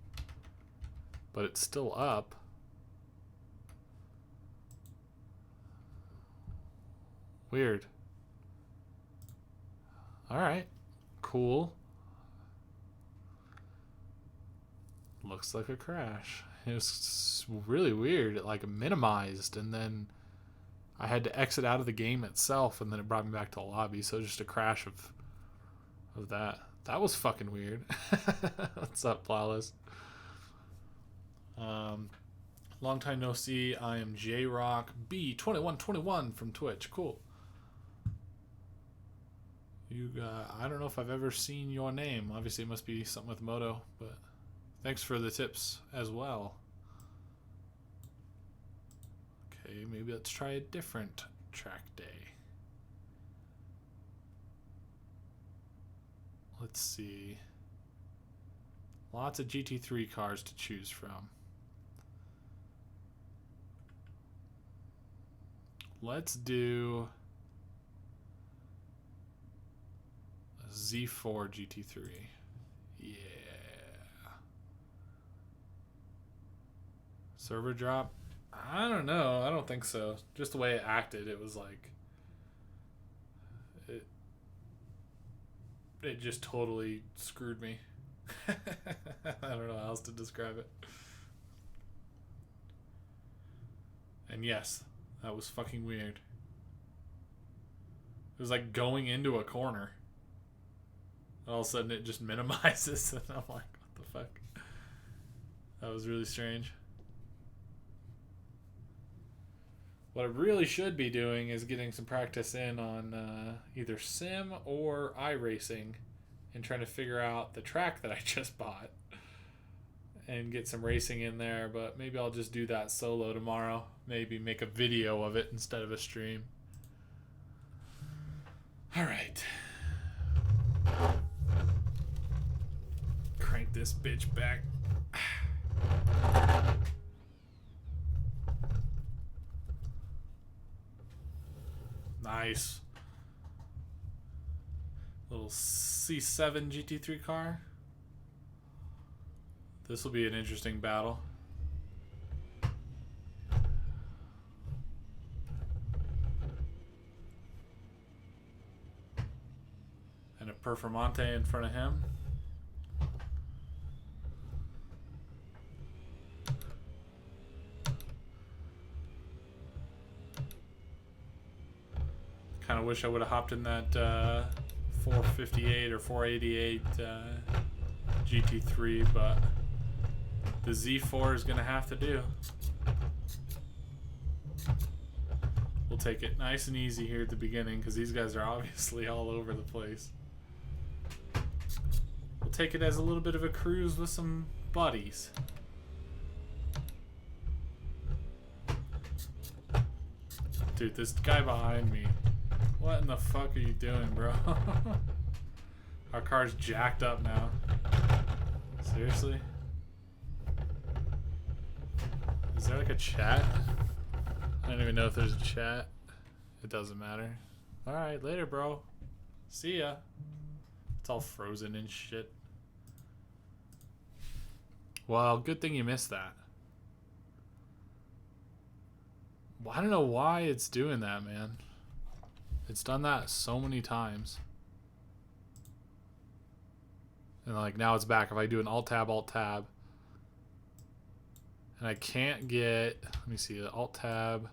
But it's still up. Weird. Alright. Cool. Looks like a crash. It was really weird. It like minimized and then I had to exit out of the game itself and then it brought me back to the lobby. So just a crash of that. That was fucking weird. What's up, Flawless? Long time no see. I am J-Rock B2121 from Twitch. Cool. I don't know if I've ever seen your name. Obviously, it must be something with Moto, but thanks for the tips as well. Okay, maybe let's try a different track day. Let's see. Lots of GT3 cars to choose from. Let's do a Z4 GT3. Yeah. Server drop? I don't know. I don't think so. Just the way it acted, it was like... It just totally screwed me. I don't know how else to describe it. And yes, that was fucking weird. It was like going into a corner. All of a sudden it just minimizes and I'm like, what the fuck? That was really strange. What I really should be doing is getting some practice in on either sim or iRacing and trying to figure out the track that I just bought and get some racing in there, but maybe I'll just do that solo tomorrow. Maybe make a video of it instead of a stream. Alright. Crank this bitch back. Nice. Little C7 GT3 car. This will be an interesting battle. And a Performante in front of him. Kind of wish I would have hopped in that 458 or 488 GT3, but the Z4 is going to have to do. We'll take it nice and easy here at the beginning because these guys are obviously all over the place. We'll take it as a little bit of a cruise with some buddies. Dude, this guy behind me. What in the fuck are you doing, bro? Our car's jacked up now. Seriously? Is there like a chat? I don't even know if there's a chat. It doesn't matter. Alright, later, bro. See ya. It's all frozen and shit. Well, good thing you missed that. Well, I don't know why it's doing that, man. It's done that so many times. And like now it's back. If I do an alt tab, and I can't get, let me see, the alt tab.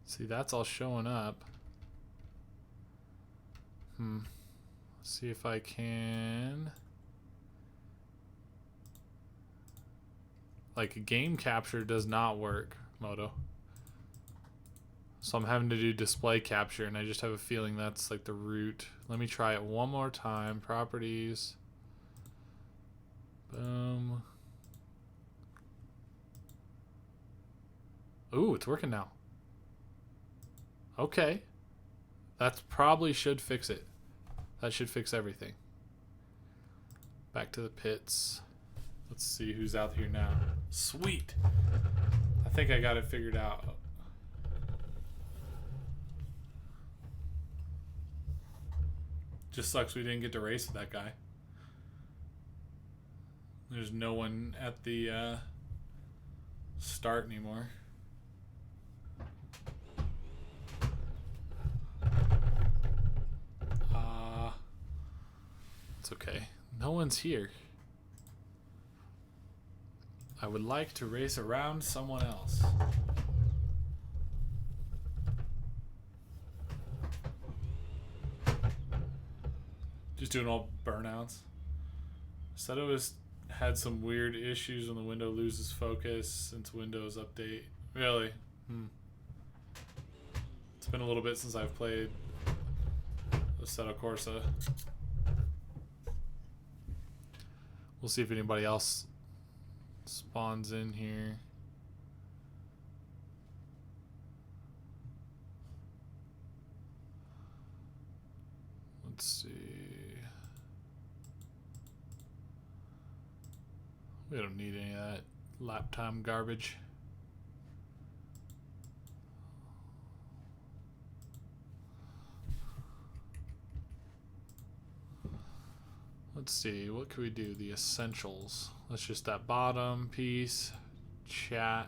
See, that's all showing up. Let's see if I can. Like game capture does not work, Moto. So I'm having to do display capture, and I just have a feeling that's like the root. Let me try it one more time. Properties. Boom. Ooh, it's working now. Okay. That probably should fix it. That should fix everything. Back to the pits. Let's see who's out here now. Sweet. I think I got it figured out. Just sucks we didn't get to race with that guy. There's no one at the start anymore. It's okay. No one's here. I would like to race around someone else. Just doing all burnouts. Assetto has had some weird issues when the window loses focus since Windows update. Really? It's been a little bit since I've played Assetto Corsa. We'll see if anybody else spawns in here. Let's see. We don't need any of that lap time garbage. Let's see, what can we do? The essentials. Let's just that bottom piece. Chat.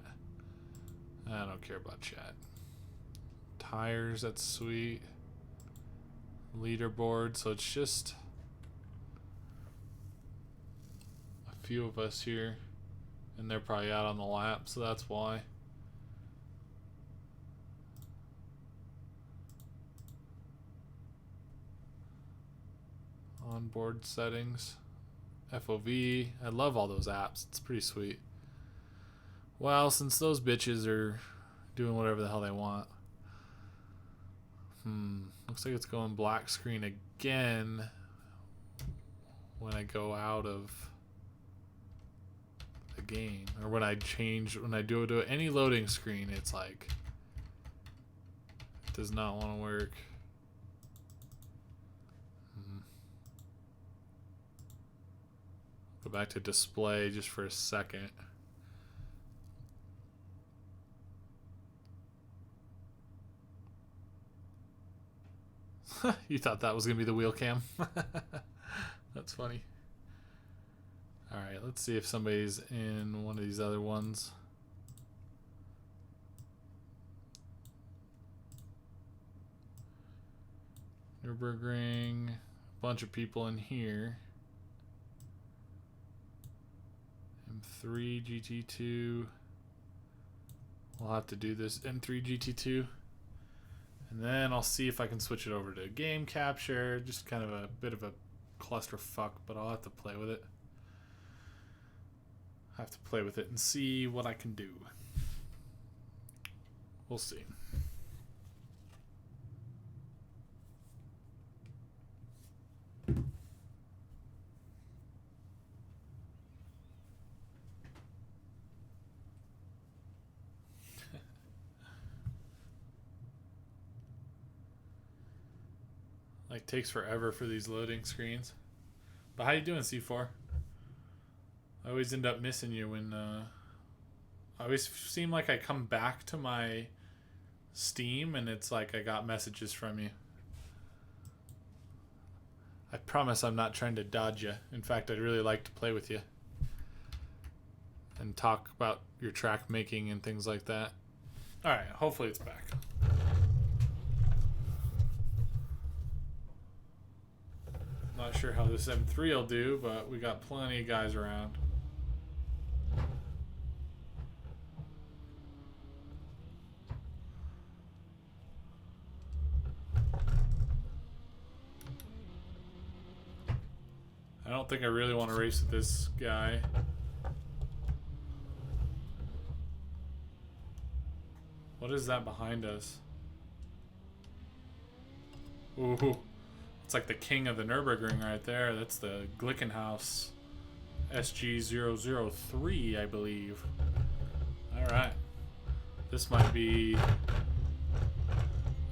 I don't care about chat. Tires, that's sweet. Leaderboard, so it's just a few of us here. And they're probably out on the lap, so that's why. Onboard settings, FOV. I love all those apps. It's pretty sweet. Well, since those bitches are doing whatever the hell they want. Looks like it's going black screen again when I go out of the game. Or when I do any loading screen, it's like it does not want to work. Go back to display just for a second. You thought that was going to be the wheel cam? That's funny. Alright, let's see if somebody's in one of these other ones. Nürburgring. A bunch of people in here. M3 GT2. We'll have to do this M3 GT2. And then I'll see if I can switch it over to game capture. Just kind of a bit of a clusterfuck, but I'll have to play with it. I have to play with it and see what I can do. We'll see. Like, takes forever for these loading screens. But how you doing, C4? I always end up missing you when I always seem like I come back to my Steam and it's like I got messages from you. I promise I'm not trying to dodge you. In fact, I'd really like to play with you and talk about your track making and things like that. Alright, hopefully it's back. Not sure how this M3 will do, but we got plenty of guys around. I don't think I really want to race with this guy. What is that behind us? Ooh, it's like the king of the Nürburgring right there. That's the Glickenhaus SG003, I believe. Alright. This might be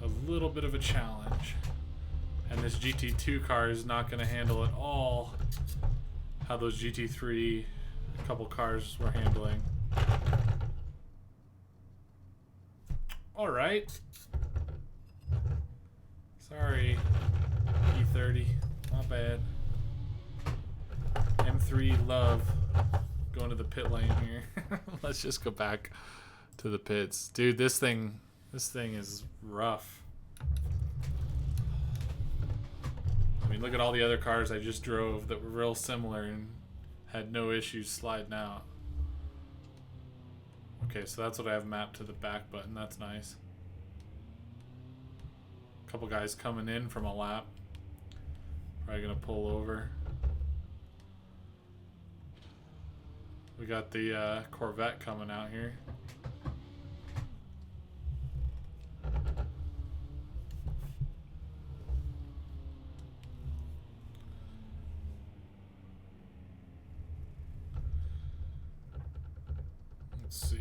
a little bit of a challenge. And this GT2 car is not going to handle at all how those GT3 couple cars were handling. Alright. Sorry, E30. Not bad. M3 love. Going to the pit lane here. Let's just go back to the pits. Dude, this thing is rough. I mean, look at all the other cars I just drove that were real similar and had no issues sliding out. Okay, so that's what I have mapped to the back button. That's nice. A couple guys coming in from a lap. Probably gonna pull over. We got the Corvette coming out here. Let's see.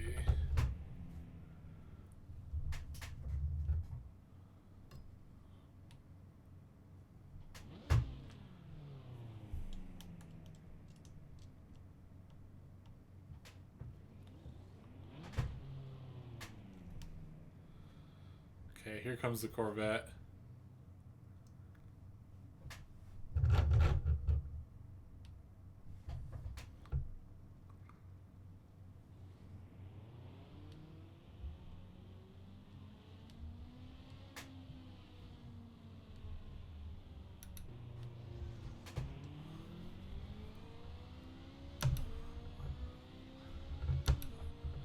Okay, here comes the Corvette.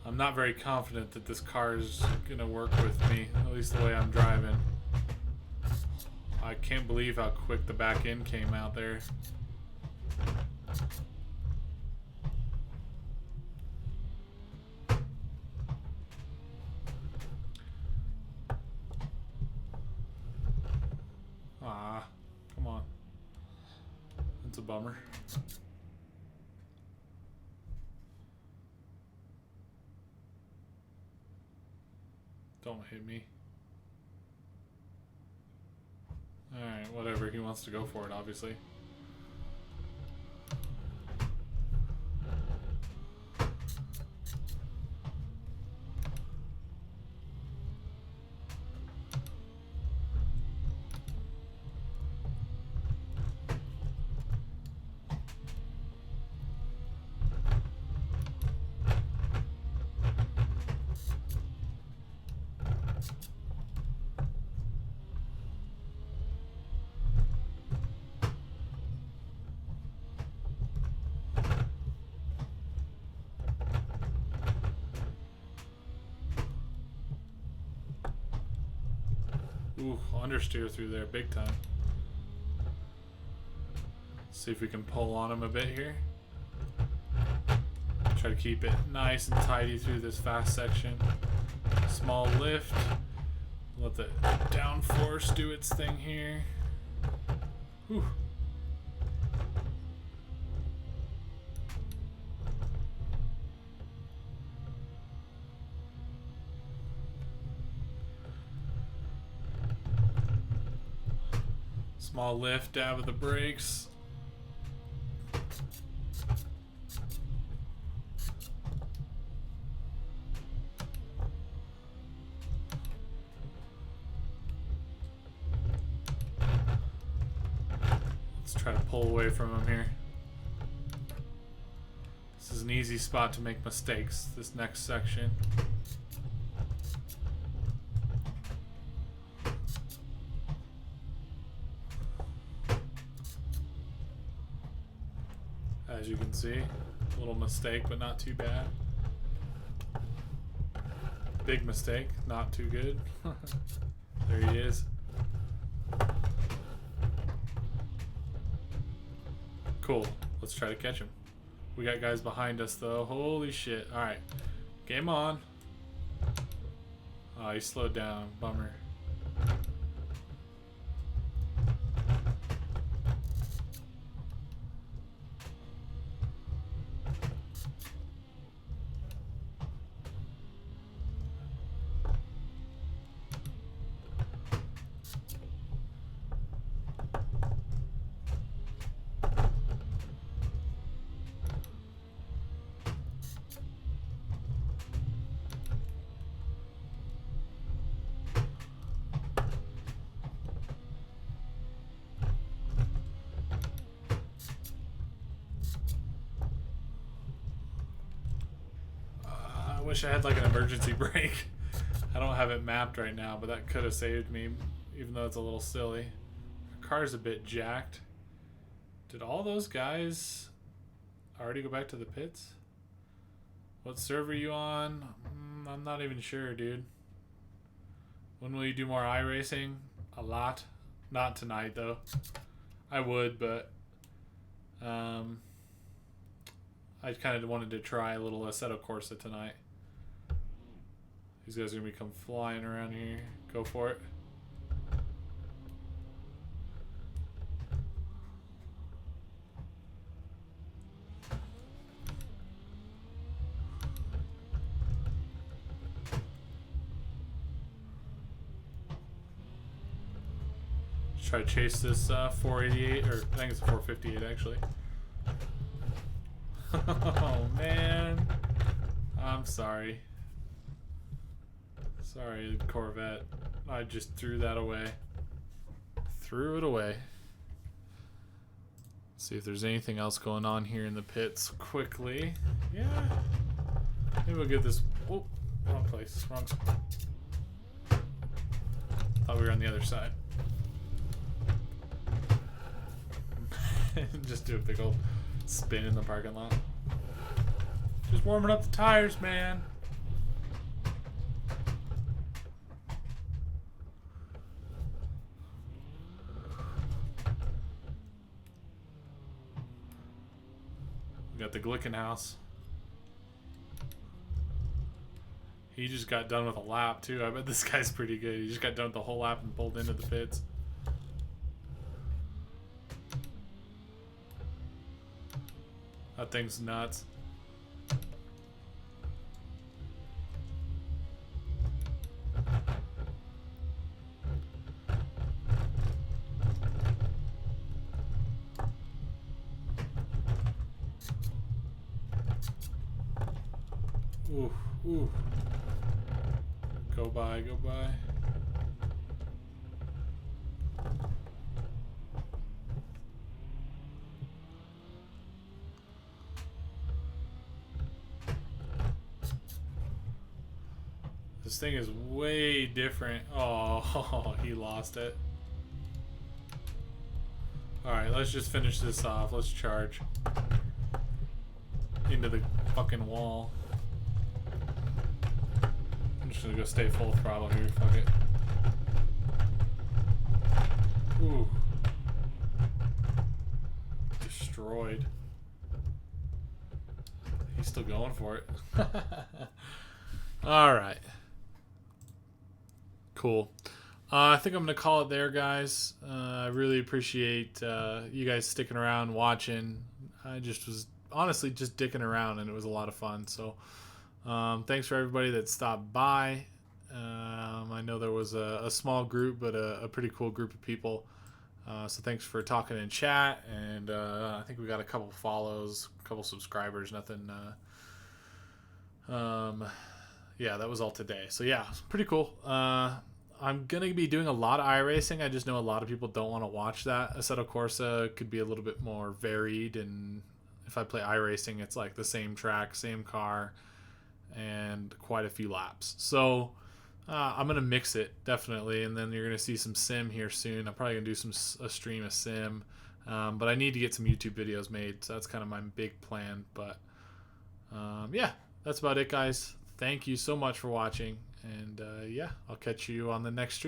I'm not very confident that this car is gonna work with me, at least the way I'm driving. I can't believe how quick the back end came out there. Ah, come on. That's a bummer. Don't hit me. Alright, whatever. He wants to go for it, obviously. Ooh, understeer through there big time. See if we can pull on him a bit here. Try to keep it nice and tidy through this fast section. Small lift. Let the downforce do its thing here. Whew. Small lift, dab of the brakes. Let's try to pull away from him here. This is an easy spot to make mistakes, this next section. As you can see, a little mistake, but not too bad. Big mistake, not too good. There he is. Cool. Let's try to catch him. We got guys behind us though. Holy shit. Alright. Game on. Oh, he slowed down. Bummer. wish I had like an emergency brake. I don't have it mapped right now, but that could have saved me, even though it's a little silly. The car's a bit jacked. Did all those guys already go back to the pits? What server are you on? I'm not even sure, dude. When will you do more iRacing? A lot. Not tonight, though. I would, but I kind of wanted to try a little Assetto Corsa tonight. These guys are going to come flying around here. Go for it. Try to chase this 488, or I think it's a 458 actually. Oh man, I'm sorry. Sorry, Corvette. I just threw that away. Threw it away. See if there's anything else going on here in the pits quickly. Yeah. Maybe we'll get this. Oh, wrong place. Wrong spot. Thought we were on the other side. Just do a big old spin in the parking lot. Just warming up the tires, man. We got the Glickenhaus. He just got done with a lap too. I bet this guy's pretty good. He just got done with the whole lap and pulled into the pits. That thing's nuts. Ooh, ooh. Go by, go by. This thing is way different. Oh, he lost it. Alright, let's just finish this off. Let's charge. Into the fucking wall. I'm just gonna go stay full throttle here. Fuck it. Ooh. Destroyed. He's still going for it. Alright. Cool. I think I'm going to call it there, guys. I really appreciate you guys sticking around, watching. I just was honestly just dicking around, and it was a lot of fun. So thanks for everybody that stopped by. I know there was a small group, but a pretty cool group of people. So thanks for talking in chat. And I think we got a couple follows, a couple subscribers, nothing. Yeah, that was all today. So yeah, pretty cool. I'm going to be doing a lot of iRacing. I just know a lot of people don't want to watch that. Assetto Corsa could be a little bit more varied, and if I play iRacing, it's like the same track, same car, and quite a few laps. So I'm going to mix it, definitely, and then you're going to see some sim here soon. I'm probably going to do a stream of sim, but I need to get some YouTube videos made, so that's kind of my big plan. But yeah, that's about it, guys. Thank you so much for watching, and yeah, I'll catch you on the next stream.